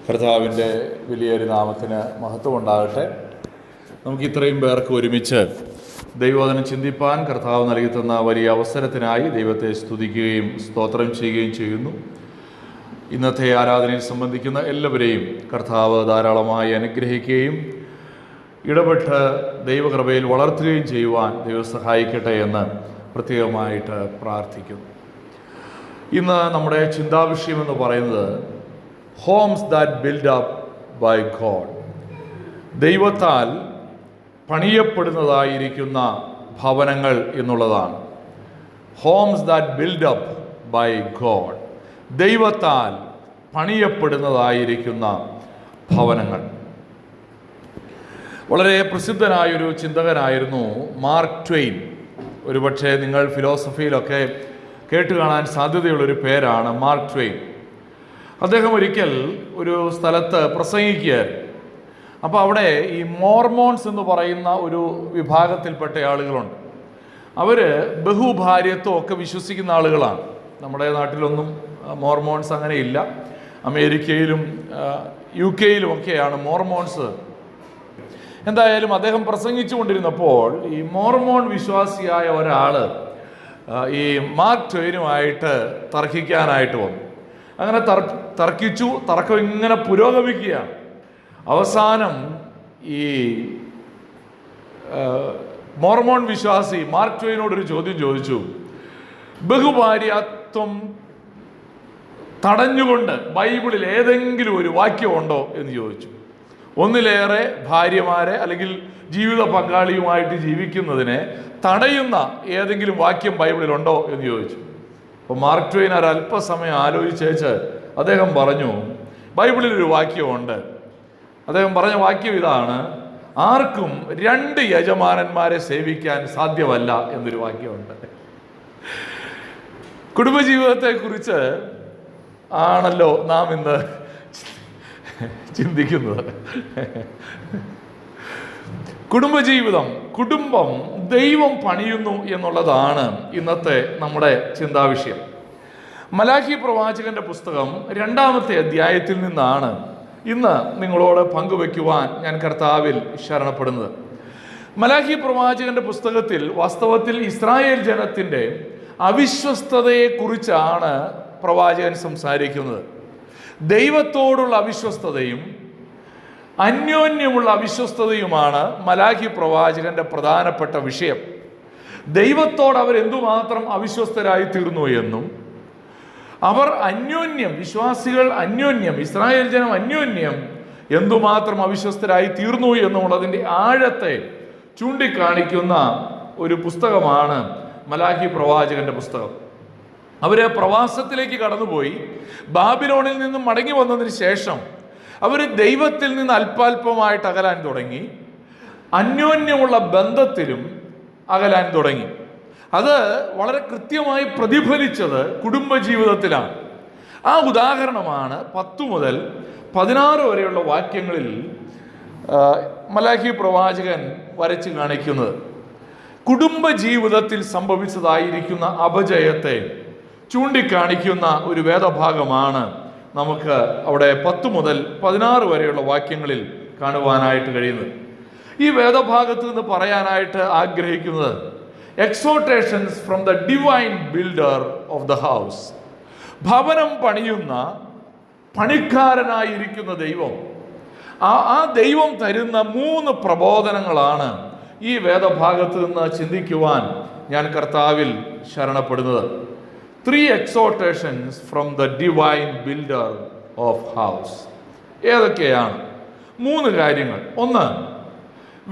കർത്താവിൻ്റെ വലിയൊരു നാമത്തിന് മഹത്വം ഉണ്ടാകട്ടെ. നമുക്ക് ഇത്രയും പേർക്ക് ഒരുമിച്ച് ദൈവവചനം ചിന്തിപ്പാൻ കർത്താവ് നൽകി തന്ന വലിയ അവസരത്തിനായി ദൈവത്തെ സ്തുതിക്കുകയും സ്തോത്രം ചെയ്യുകയും ചെയ്യുന്നു. ഇന്നത്തെ ആരാധനയിൽ സംബന്ധിക്കുന്ന എല്ലാവരെയും കർത്താവ് ധാരാളമായി അനുഗ്രഹിക്കുകയും ഇടപെട്ട് ദൈവകൃപയിൽ വളർത്തുകയും ചെയ്യുവാൻ ദൈവം സഹായിക്കട്ടെ എന്ന് പ്രത്യേകമായിട്ട് പ്രാർത്ഥിക്കുന്നു. ഇന്ന് നമ്മുടെ ചിന്താവിഷയം എന്ന് പറയുന്നത് homes that build up by God. ദൈവത്താൽ പണിയപ്പെടുന്നതായിരിക്കുന്ന ഭവനങ്ങൾ എന്നുള്ളതാണ്. Homes that build up by God. ദൈവത്താൽ പണിയപ്പെടുന്നതായിരിക്കുന്ന ഭവനങ്ങൾ. വളരെ പ്രസിദ്ധനായൊരു ചിന്തകനായിരുന്നു മാർക്ക് ട്വെയിൻ. ഒരുപക്ഷെ നിങ്ങൾ ഫിലോസഫിയിലൊക്കെ കേട്ട് കാണാൻ സാധ്യതയുള്ളൊരു പേരാണ് മാർക്ക് ട്വെയിൻ. അദ്ദേഹം ഒരിക്കൽ ഒരു സ്ഥലത്ത് പ്രസംഗിക്കുകയായിരുന്നു. അപ്പോൾ അവിടെ ഈ മോർമോൺസ് എന്ന് പറയുന്ന ഒരു വിഭാഗത്തിൽപ്പെട്ട ആളുകളുണ്ട്. അവർ ബഹുഭാര്യത്വം ഒക്കെ വിശ്വസിക്കുന്ന ആളുകളാണ്. നമ്മുടെ നാട്ടിലൊന്നും മോർമോൺസ് അങ്ങനെ ഇല്ല. അമേരിക്കയിലും UK ഒക്കെയാണ് മോർമോൺസ്. എന്തായാലും അദ്ദേഹം പ്രസംഗിച്ചു കൊണ്ടിരുന്നപ്പോൾ ഈ മോർമോൺ വിശ്വാസിയായ ഒരാൾ ഈ മാർക്ക് ട്വെയിനുമായിട്ട് തർക്കിക്കാനായിട്ട് വന്നു. അങ്ങനെ തർക്കിച്ചു. തർക്കം ഇങ്ങനെ പുരോഗമിക്കുകയാണ്. അവസാനം ഈ മോർമോൺ വിശ്വാസി മാർക്ക് ട്വെയിനോടൊരു ചോദ്യം ചോദിച്ചു. ബഹുഭാര്യാത്വം തടഞ്ഞുകൊണ്ട് ബൈബിളിൽ ഏതെങ്കിലും ഒരു വാക്യമുണ്ടോ എന്ന് ചോദിച്ചു. ഒന്നിലേറെ ഭാര്യമാരെ അല്ലെങ്കിൽ ജീവിത പങ്കാളിയുമായിട്ട് ജീവിക്കുന്നതിനെ തടയുന്ന ഏതെങ്കിലും വാക്യം ബൈബിളിലുണ്ടോ എന്ന് ചോദിച്ചു. അപ്പോൾ മാർക്ക് ട്വെയിൻ ഒരല്പസമയം ആലോചിച്ചേച്ച് അദ്ദേഹം പറഞ്ഞു, ബൈബിളിലൊരു വാക്യമുണ്ട്. അദ്ദേഹം പറഞ്ഞ വാക്യം ഇതാണ്: ആർക്കും 2 യജമാനന്മാരെ സേവിക്കാൻ സാധ്യമല്ല എന്നൊരു വാക്യമുണ്ട്. കുടുംബജീവിതത്തെക്കുറിച്ച് ആണല്ലോ നാം ഇന്ന് ചിന്തിക്കുന്നത്. കുടുംബജീവിതം, കുടുംബം ദൈവം പണിയുന്നു എന്നുള്ളതാണ് ഇന്നത്തെ നമ്മുടെ ചിന്താവിഷയം. മലാഖി പ്രവാചകന്റെ പുസ്തകം 2-ാമത്തെ അധ്യായത്തിൽ നിന്നാണ് ഇന്ന് നിങ്ങളോട് പങ്കുവെക്കുവാൻ ഞാൻ കർത്താവിൽ ശരണപ്പെടുന്നത്. മലാഖി പ്രവാചകന്റെ പുസ്തകത്തിൽ വാസ്തവത്തിൽ ഇസ്രായേൽ ജനത്തിൻ്റെ അവിശ്വസ്തതയെക്കുറിച്ചാണ് പ്രവാചകൻ സംസാരിക്കുന്നത്. ദൈവത്തോടുള്ള അവിശ്വസ്തതയും അന്യോന്യമുള്ള അവിശ്വസ്തതയുമാണ് മലാഖി പ്രവാചകന്റെ പ്രധാനപ്പെട്ട വിഷയം. ദൈവത്തോട് അവർ എന്തുമാത്രം അവിശ്വസ്തരായി തീർന്നു എന്നും അവർ അന്യോന്യം, വിശ്വാസികൾ അന്യോന്യം, ഇസ്രായേൽ ജനം അന്യോന്യം എന്തുമാത്രം അവിശ്വസ്തരായി തീർന്നു എന്നുള്ളതിൻ്റെ ആഴത്തെ ചൂണ്ടിക്കാണിക്കുന്ന ഒരു പുസ്തകമാണ് മലാഖി പ്രവാചകന്റെ പുസ്തകം. അവര് പ്രവാസത്തിലേക്ക് കടന്നുപോയി ബാബിലോണിൽ നിന്നും മടങ്ങി വന്നതിന് ശേഷം അവർ ദൈവത്തിൽ നിന്ന് അല്പാൽപമായിട്ട് അകലാൻ തുടങ്ങി. അന്യോന്യമുള്ള ബന്ധത്തിലും അകലാൻ തുടങ്ങി. അത് വളരെ കൃത്യമായി പ്രതിഫലിച്ചത് കുടുംബജീവിതത്തിലാണ്. ആ ഉദാഹരണമാണ് 10 മുതൽ 16 വരെയുള്ള വാക്യങ്ങളിൽ മലാഖി പ്രവാചകൻ വരച്ച് കാണിക്കുന്നത്. കുടുംബജീവിതത്തിൽ സംഭവിച്ചതായിരിക്കുന്ന അപജയത്തെ ചൂണ്ടിക്കാണിക്കുന്ന ഒരു വേദഭാഗമാണ് നമുക്ക് അവിടെ 10 മുതൽ 16 വരെയുള്ള വാക്യങ്ങളിൽ കാണുവാനായിട്ട് കഴിയുന്നത്. ഈ വേദഭാഗത്ത് നിന്ന് പറയാനായിട്ട് ആഗ്രഹിക്കുന്നത് exhortations from the divine builder of the house. ഭവനം പണിയുന്ന പണിക്കാരനായിരിക്കുന്ന ദൈവം, ആ ദൈവം തരുന്ന 3 പ്രബോധനങ്ങളാണ് ഈ വേദഭാഗത്ത് നിന്ന് ചിന്തിക്കുവാൻ ഞാൻ കർത്താവിൽ ശരണപ്പെടുന്നത്. 3 exhortations from the divine builder of house. ഏതൊക്കെയാണ്? 3 കാര്യങ്ങൾ. 1,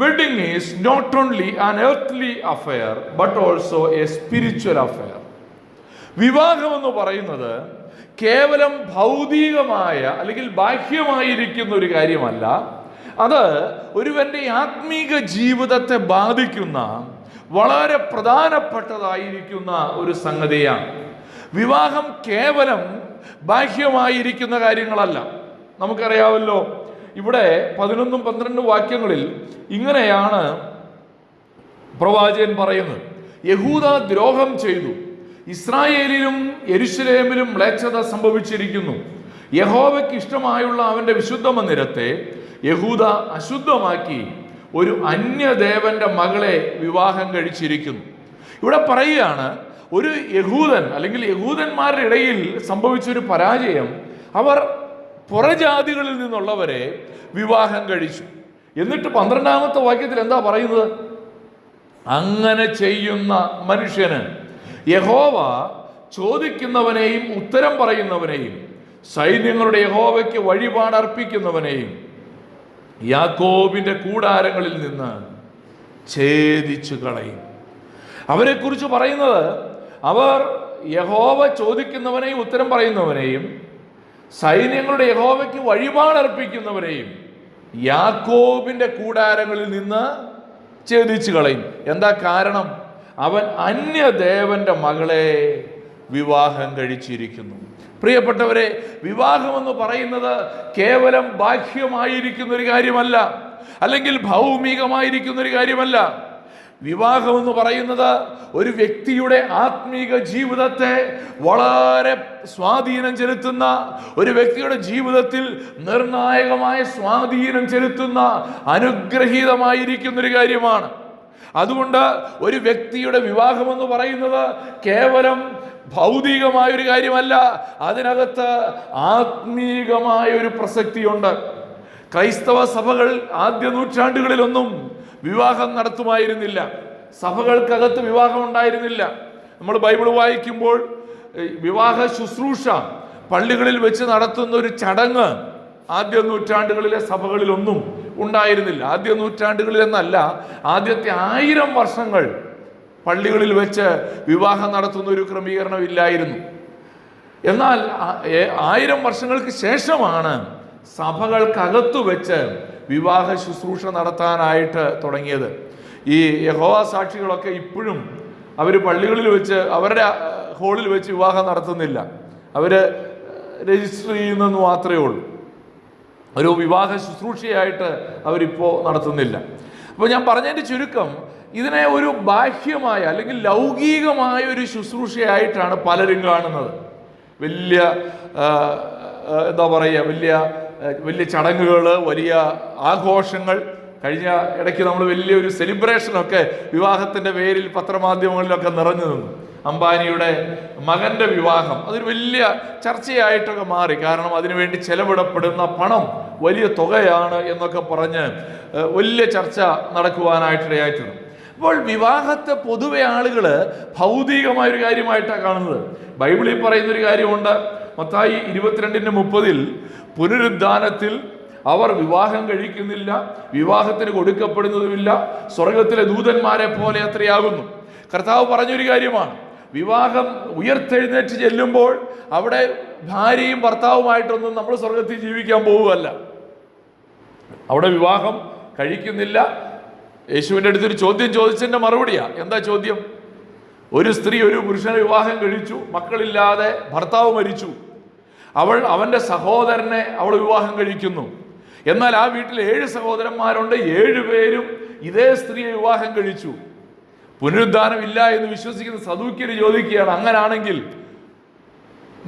wedding is not only an earthly affair but also a spiritual affair. വിവാഹം എന്ന് പറയുന്നത് കേവലം ഭൗതികമായ അല്ലെങ്കിൽ ബാഹ്യമായിരിക്കുന്ന ഒരു കാര്യമല്ല. അത് ഒരുവന്റെ ആത്മീക ജീവിതത്തെ ബാധിക്കുന്ന വളരെ പ്രധാനപ്പെട്ടതായിരിക്കുന്ന ഒരു സംഗതിയാണ്. വിവാഹം കേവലം ബാഹ്യമായിരിക്കുന്ന കാര്യങ്ങളല്ല. നമുക്കറിയാമല്ലോ, ഇവിടെ 11-12 വാക്യങ്ങളിൽ ഇങ്ങനെയാണ് പ്രവാചകൻ പറയുന്നത്: യഹൂദ ദ്രോഹം ചെയ്തു, ഇസ്രായേലിലും യെരുശലേമിലും മ്ലേച്ഛത സംഭവിച്ചിരിക്കുന്നു. യഹോവയ്ക്ക് ഇഷ്ടമായുള്ള അവൻ്റെ വിശുദ്ധ മന്ദിരത്തെ യഹൂദ അശുദ്ധമാക്കി ഒരു അന്യദേവന്റെ മകളെ വിവാഹം കഴിച്ചിരിക്കുന്നു. ഇവിടെ പറയുകയാണ്, ഒരു യഹൂദൻ അല്ലെങ്കിൽ യഹൂദന്മാരുടെ ഇടയിൽ സംഭവിച്ചൊരു പരാജയം, അവർ പുറജാതികളിൽ നിന്നുള്ളവരെ വിവാഹം കഴിച്ചു. എന്നിട്ട് 12-ാമത്തെ വാക്യത്തിൽ എന്താ പറയുന്നത്? അങ്ങനെ ചെയ്യുന്ന മനുഷ്യന് യഹോവ ചോദിക്കുന്നവനെയും ഉത്തരം പറയുന്നവനെയും സൈന്യങ്ങളുടെ യഹോവയ്ക്ക് വഴിപാടർപ്പിക്കുന്നവനെയും യാക്കോബിന്റെ കൂടാരങ്ങളിൽ നിന്ന് ഛേദിച്ചു കളയും. അവരെക്കുറിച്ച് പറയുന്നത്, അവർ യഹോവ ചോദിക്കുന്നവനെയും ഉത്തരം പറയുന്നവനെയും സൈന്യങ്ങളുടെ യഹോവയ്ക്ക് വഴിപാടർപ്പിക്കുന്നവരെയും യാക്കോബിന്റെ കൂടാരങ്ങളിൽ നിന്ന് ഛേദിച്ചു കളയും. എന്താ കാരണം? അവൻ അന്യദേവന്റെ മകളെ വിവാഹം കഴിച്ചിരിക്കുന്നു. പ്രിയപ്പെട്ടവരെ, വിവാഹമെന്ന് പറയുന്നത് കേവലം ബാഹ്യമായിരിക്കുന്ന ഒരു കാര്യമല്ല, അല്ലെങ്കിൽ ഭൗമികമായിരിക്കുന്ന ഒരു കാര്യമല്ല. വിവാഹമെന്ന് പറയുന്നത് ഒരു വ്യക്തിയുടെ ആത്മീക ജീവിതത്തെ വളരെ സ്വാധീനം ചെലുത്തുന്ന, ഒരു വ്യക്തിയുടെ ജീവിതത്തിൽ നിർണായകമായ സ്വാധീനം ചെലുത്തുന്ന, അനുഗ്രഹീതമായിരിക്കുന്ന ഒരു കാര്യമാണ്. അതുകൊണ്ട് ഒരു വ്യക്തിയുടെ വിവാഹമെന്ന് പറയുന്നത് കേവലം ഭൗതികമായൊരു കാര്യമല്ല, അതിനകത്ത് ആത്മീകമായ ഒരു പ്രസക്തിയുണ്ട്. ക്രൈസ്തവ സഭകൾ ആദ്യ നൂറ്റാണ്ടുകളിലൊന്നും വിവാഹം നടത്തുമായിരുന്നില്ല. സഭകൾക്കകത്ത് വിവാഹം ഉണ്ടായിരുന്നില്ല. നമ്മൾ ബൈബിൾ വായിക്കുമ്പോൾ വിവാഹ ശുശ്രൂഷ പള്ളികളിൽ വെച്ച് നടത്തുന്ന ഒരു ചടങ്ങ് ആദ്യ നൂറ്റാണ്ടുകളിലെ സഭകളിലൊന്നും ഉണ്ടായിരുന്നില്ല. ആദ്യ നൂറ്റാണ്ടുകളിൽ എന്നല്ല, ആദ്യത്തെ 1000 വർഷങ്ങൾ പള്ളികളിൽ വെച്ച് വിവാഹം നടത്തുന്ന ഒരു ക്രമീകരണം ഇല്ലായിരുന്നു. എന്നാൽ 1000 വർഷങ്ങൾക്ക് ശേഷമാണ് സഭകൾക്കകത്തു വെച്ച് വിവാഹ ശുശ്രൂഷ നടത്താനായിട്ട് തുടങ്ങിയത്. ഈ യഹോവ സാക്ഷികളൊക്കെ ഇപ്പോഴും അവർ പള്ളികളിൽ വെച്ച് അവരുടെ ഹോളിൽ വെച്ച് വിവാഹം നടത്തുന്നില്ല. അവർ രജിസ്റ്റർ ചെയ്യുന്നെന്ന് മാത്രമേ ഉള്ളൂ. ഒരു വിവാഹ ശുശ്രൂഷയായിട്ട് അവരിപ്പോൾ നടത്തുന്നില്ല. അപ്പോൾ ഞാൻ പറഞ്ഞതിൻ്റെ ചുരുക്കം, ഇതിനെ ഒരു ബാഹ്യമായ അല്ലെങ്കിൽ ലൗകികമായ ഒരു ശുശ്രൂഷയായിട്ടാണ് പലരും കാണുന്നത്. വലിയ എന്താ പറയുക, വലിയ ചടങ്ങുകൾ, വലിയ ആഘോഷങ്ങൾ. കഴിഞ്ഞ ഇടയ്ക്ക് നമ്മൾ വലിയൊരു സെലിബ്രേഷനൊക്കെ വിവാഹത്തിൻ്റെ പേരിൽ പത്രമാധ്യമങ്ങളിലൊക്കെ നിറഞ്ഞു നിന്നു. അംബാനിയുടെ മകൻ്റെ വിവാഹം അതൊരു വലിയ ചർച്ചയായിട്ടൊക്കെ മാറി. കാരണം അതിനുവേണ്ടി ചെലവിടപ്പെടുന്ന പണം വലിയ തുകയാണ് എന്നൊക്കെ പറഞ്ഞ് വലിയ ചർച്ച നടക്കുവാനായിട്ടിടയായിട്ടുണ്ട്. അപ്പോൾ വിവാഹത്തെ പൊതുവെ ആളുകൾ ഭൗതികമായൊരു കാര്യമായിട്ടാണ് കാണുന്നത്. ബൈബിളിൽ പറയുന്നൊരു കാര്യമുണ്ട്. മത്തായി 22:30 പുനരുദ്ധാനത്തിൽ അവർ വിവാഹം കഴിക്കുന്നില്ല, വിവാഹത്തിന് കൊടുക്കപ്പെടുന്നതുമില്ല, സ്വർഗത്തിലെ ദൂതന്മാരെ പോലെ അത്രയാകുന്നു. കർത്താവ് പറഞ്ഞൊരു കാര്യമാണ്, വിവാഹം ഉയർത്തെഴുന്നേറ്റ് ചെല്ലുമ്പോൾ അവിടെ ഭാര്യയും ഭർത്താവുമായിട്ടൊന്നും നമ്മൾ സ്വർഗത്തിൽ ജീവിക്കാൻ പോവുകയല്ല. അവിടെ വിവാഹം കഴിക്കുന്നില്ല. യേശുവിൻ്റെ അടുത്തൊരു ചോദ്യം ചോദിച്ചതിൻ്റെ മറുപടിയാ. എന്താ ചോദ്യം? ഒരു സ്ത്രീ ഒരു പുരുഷനെ വിവാഹം കഴിച്ചു, മക്കളില്ലാതെ ഭർത്താവ് മരിച്ചു. അവൻ്റെ സഹോദരനെ അവൾ വിവാഹം കഴിക്കുന്നു. എന്നാൽ ആ വീട്ടിൽ 7 സഹോദരന്മാരുണ്ട്, 7 പേരും ഇതേ സ്ത്രീയെ വിവാഹം കഴിച്ചു. പുനരുദ്ധാനം ഇല്ല എന്ന് വിശ്വസിക്കുന്ന സദൂക്യർ ചോദിക്കുകയാണ്, അങ്ങനാണെങ്കിൽ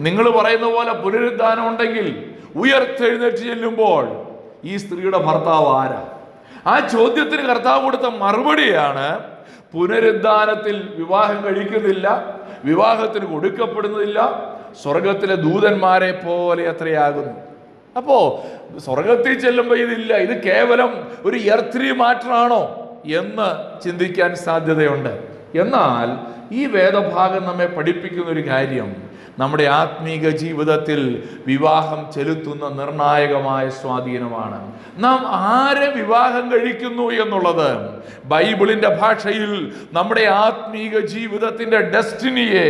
നിങ്ങൾ പറയുന്ന പോലെ പുനരുദ്ധാനം ഉണ്ടെങ്കിൽ ഉയർത്തെഴുന്നേറ്റ് ചെല്ലുമ്പോൾ ഈ സ്ത്രീയുടെ ഭർത്താവ് ആരാ? ആ ചോദ്യത്തിന് കർത്താവ് കൊടുത്ത മറുപടിയാണ്, പുനരുദ്ധാനത്തിൽ വിവാഹം കഴിക്കുന്നില്ല, വിവാഹത്തിന് കൊടുക്കപ്പെടുന്നില്ല, സ്വർഗത്തിലെ ദൂതന്മാരെ പോലെ അത്രയാകുന്നു. അപ്പോ സ്വർഗത്തിൽ ചെല്ലുമ്പോൾ ഇതില്ല, ഇത് കേവലം ഒരു എർത്ത് മാറ്ററാണോ എന്ന് ചിന്തിക്കാൻ സാധ്യതയുണ്ട്. എന്നാൽ ഈ വേദഭാഗം നമ്മെ പഠിപ്പിക്കുന്ന ഒരു കാര്യം, നമ്മുടെ ആത്മീക ജീവിതത്തിൽ വിവാഹം ചെലുത്തുന്ന നിർണായകമായ സ്വാധീനമാണ്. നാം ആരെ വിവാഹം കഴിക്കുന്നു എന്നുള്ളത് ബൈബിളിന്റെ ഭാഷയിൽ നമ്മുടെ ആത്മീക ജീവിതത്തിന്റെ ഡെസ്റ്റിനിയെ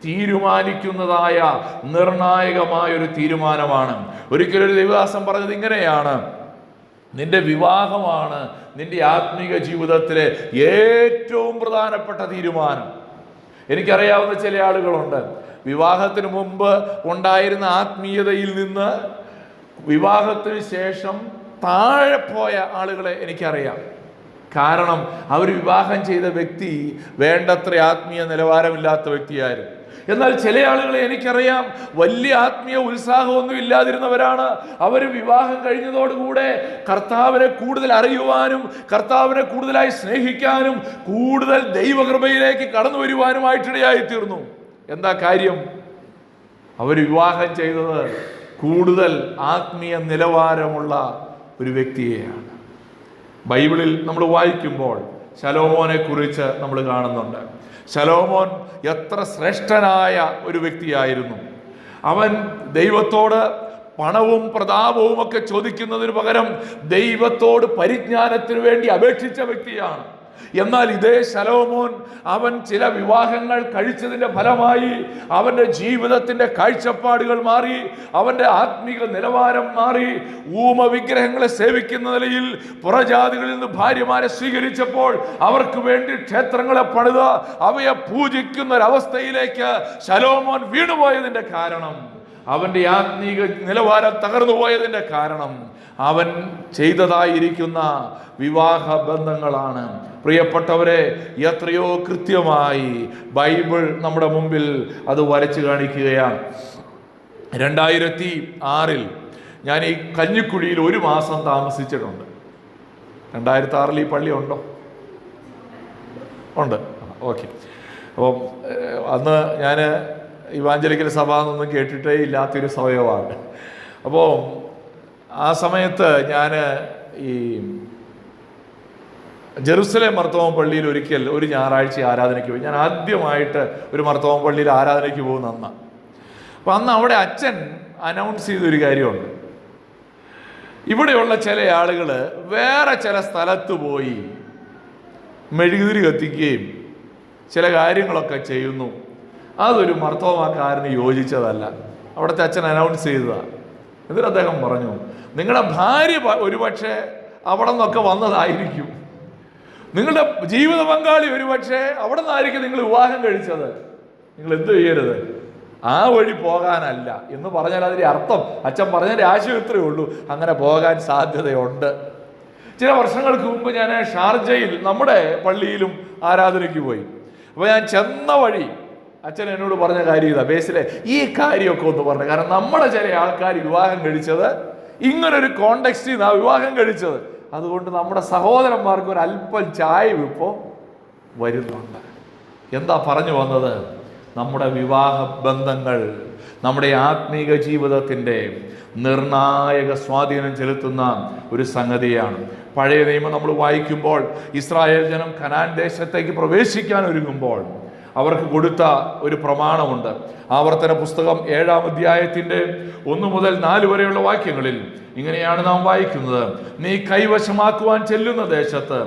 തീരുമാനിക്കുന്നതായ നിർണായകമായ ഒരു തീരുമാനമാണ്. ഒരിക്കലൊരു ദൈവദാസൻ പറഞ്ഞത് ഇങ്ങനെയാണ്, നിന്റെ വിവാഹമാണ് നിന്റെ ആത്മീക ജീവിതത്തിലെ ഏറ്റവും പ്രധാനപ്പെട്ട തീരുമാനം. എനിക്കറിയാവുന്ന ചില ആളുകളുണ്ട്, വിവാഹത്തിന് മുമ്പ് ഉണ്ടായിരുന്ന ആത്മീയതയിൽ നിന്ന് വിവാഹത്തിന് ശേഷം താഴെ പോയ ആളുകളെ എനിക്കറിയാം. കാരണം അവർ വിവാഹം ചെയ്ത വ്യക്തി വേണ്ടത്ര ആത്മീയ നിലവാരമില്ലാത്ത വ്യക്തിയായിരുന്നു. എന്നാൽ ചില ആളുകളെ എനിക്കറിയാം, വലിയ ആത്മീയ ഉത്സാഹമൊന്നും ഇല്ലാതിരുന്നവരാണ്. അവർ വിവാഹം കഴിഞ്ഞതോടുകൂടെ കർത്താവിനെ കൂടുതൽ അറിയുവാനും കർത്താവിനെ കൂടുതലായി സ്നേഹിക്കാനും കൂടുതൽ ദൈവകൃപയിലേക്ക് കടന്നു വരുവാനുമായിട്ടിടയായിത്തീർന്നു. എന്താ കാര്യം? അവർ വിവാഹം ചെയ്തത് കൂടുതൽ ആത്മീയ നിലവാരമുള്ള ഒരു വ്യക്തിയെയാണ്. ബൈബിളിൽ നമ്മൾ വായിക്കുമ്പോൾ ശലോമോനെ കുറിച്ച് നമ്മൾ കാണുന്നുണ്ട്. ശലോമോൻ എത്ര ശ്രേഷ്ഠനായ ഒരു വ്യക്തിയായിരുന്നു. അവൻ ദൈവത്തോട് പണവും പ്രതാപവും ഒക്കെ ചോദിക്കുന്നതിന് പകരം ദൈവത്തോട് പരിജ്ഞാനത്തിന് വേണ്ടി അപേക്ഷിച്ച വ്യക്തിയാണ്. എന്നാൽ ഇതേ ശലോമോൻ അവൻ ചില വിവാഹങ്ങൾ കഴിച്ചതിൻ്റെ ഫലമായി അവൻ്റെ ജീവിതത്തിൻ്റെ കാഴ്ചപ്പാടുകൾ മാറി, അവൻ്റെ ആത്മീക നിലവാരം മാറി. വിഗ്രഹങ്ങളെ സേവിക്കുന്ന നിലയിൽ പുറജാതികളിൽ നിന്ന് ഭാര്യമാരെ സ്വീകരിച്ചപ്പോൾ അവർക്ക് വേണ്ടി ക്ഷേത്രങ്ങളെ പണിത് അവയെ പൂജിക്കുന്ന ഒരവസ്ഥയിലേക്ക് ശലോമോൻ വീണുപോയതിൻ്റെ കാരണം, അവൻ്റെ ആത്മീക നിലവാരം തകർന്നു പോയതിൻ്റെ കാരണം അവൻ ചെയ്തതായിരിക്കുന്ന വിവാഹ ബന്ധങ്ങളാണ്. പ്രിയപ്പെട്ടവരെ, എത്രയോ കൃത്യമായി ബൈബിൾ നമ്മുടെ മുമ്പിൽ അത് വരച്ചു കാണിക്കുകയാണ്. 2006 ഞാൻ ഈ കഞ്ഞിക്കുഴിയിൽ 1 മാസം താമസിച്ചിട്ടുണ്ട്. 2006 ഈ പള്ളി ഉണ്ടോ? ഉണ്ട്. ഓക്കെ. അപ്പം അന്ന് ഞാൻ ഇവാഞ്ചലിക്കൽ സഭ എന്നൊന്നും കേട്ടിട്ടേ ഇല്ലാത്തൊരു സമയമാണ്. അപ്പോൾ ആ സമയത്ത് ഞാൻ ഈ ജെറുസലേം മർത്തോമ പള്ളിയിൽ ഒരിക്കൽ ഒരു ഞായറാഴ്ച ആരാധനയ്ക്ക് പോയി. ഞാൻ ആദ്യമായിട്ട് ഒരു മർത്തോമ പള്ളിയിൽ ആരാധനയ്ക്ക് പോകുന്ന അന്ന്. അപ്പം അന്ന് അവിടെ അച്ഛൻ അനൗൺസ് ചെയ്തൊരു കാര്യമുണ്ട്. ഇവിടെയുള്ള ചില ആളുകൾ വേറെ ചില സ്ഥലത്ത് പോയി മെഴുകുതിരി കത്തിക്കുകയും ചില കാര്യങ്ങളൊക്കെ ചെയ്യുന്നു. അതൊരു മർത്തോമാക്കാരന് യോജിച്ചതല്ല. അവിടുത്തെ അച്ഛൻ അനൗൺസ് ചെയ്തതാണ്. എന്നിട്ട് അദ്ദേഹം പറഞ്ഞു, നിങ്ങളുടെ ഭാര്യ ഒരുപക്ഷെ അവിടെ നിന്നൊക്കെ വന്നതായിരിക്കും, നിങ്ങളുടെ ജീവിത പങ്കാളി ഒരുപക്ഷെ അവിടെ നിന്നായിരിക്കും നിങ്ങൾ വിവാഹം കഴിച്ചത്. നിങ്ങൾ എന്ത് ചെയ്യരുത്, ആ വഴി പോകാനല്ല എന്ന് പറഞ്ഞാൽ അതിൻ്റെ അർത്ഥം, അച്ഛൻ പറഞ്ഞതിൻ്റെ ആശയം ഇത്രയേ ഉള്ളൂ, അങ്ങനെ പോകാൻ സാധ്യതയുണ്ട്. ചില വർഷങ്ങൾക്ക് മുമ്പ് ഞാൻ ഷാർജയിൽ നമ്മുടെ പള്ളിയിലും ആരാധനയ്ക്ക് പോയി. അപ്പോൾ ഞാൻ ചെന്ന വഴി അച്ഛൻ എന്നോട് പറഞ്ഞ കാര്യം ഇതാ, ബേസിലെ ഈ കാര്യമൊക്കെ ഒന്ന് പറഞ്ഞു. കാരണം നമ്മുടെ ചില ആൾക്കാർ വിവാഹം കഴിച്ചത് ഇങ്ങനൊരു കോണ്ടെക്സ്റ്റിൽ നിന്നാണ് വിവാഹം കഴിച്ചത്. അതുകൊണ്ട് നമ്മുടെ സഹോദരന്മാർക്ക് ഒരു അല്പം ചായവ് ഇപ്പോൾ വരുന്നുണ്ട്. എന്താ പറഞ്ഞു വന്നത്? നമ്മുടെ വിവാഹ ബന്ധങ്ങൾ നമ്മുടെ ആത്മീക ജീവിതത്തിൻ്റെ നിർണായക സ്വാധീനം ചെലുത്തുന്ന ഒരു സംഗതിയാണ്. പഴയ നിയമം നമ്മൾ വായിക്കുമ്പോൾ ഇസ്രായേൽ ജനം കനാൻ ദേശത്തേക്ക് പ്രവേശിക്കാൻ ഒരുങ്ങുമ്പോൾ അവർക്ക് കൊടുത്ത ഒരു പ്രമാണമുണ്ട്. ആവർത്തന പുസ്തകം 7-ാം അധ്യായത്തിൻ്റെ 1 മുതൽ 4 വരെയുള്ള വാക്യങ്ങളിൽ ഇങ്ങനെയാണ് നാം വായിക്കുന്നത്. നീ കൈവശമാക്കുവാൻ ചെല്ലുന്ന ദേശത്ത്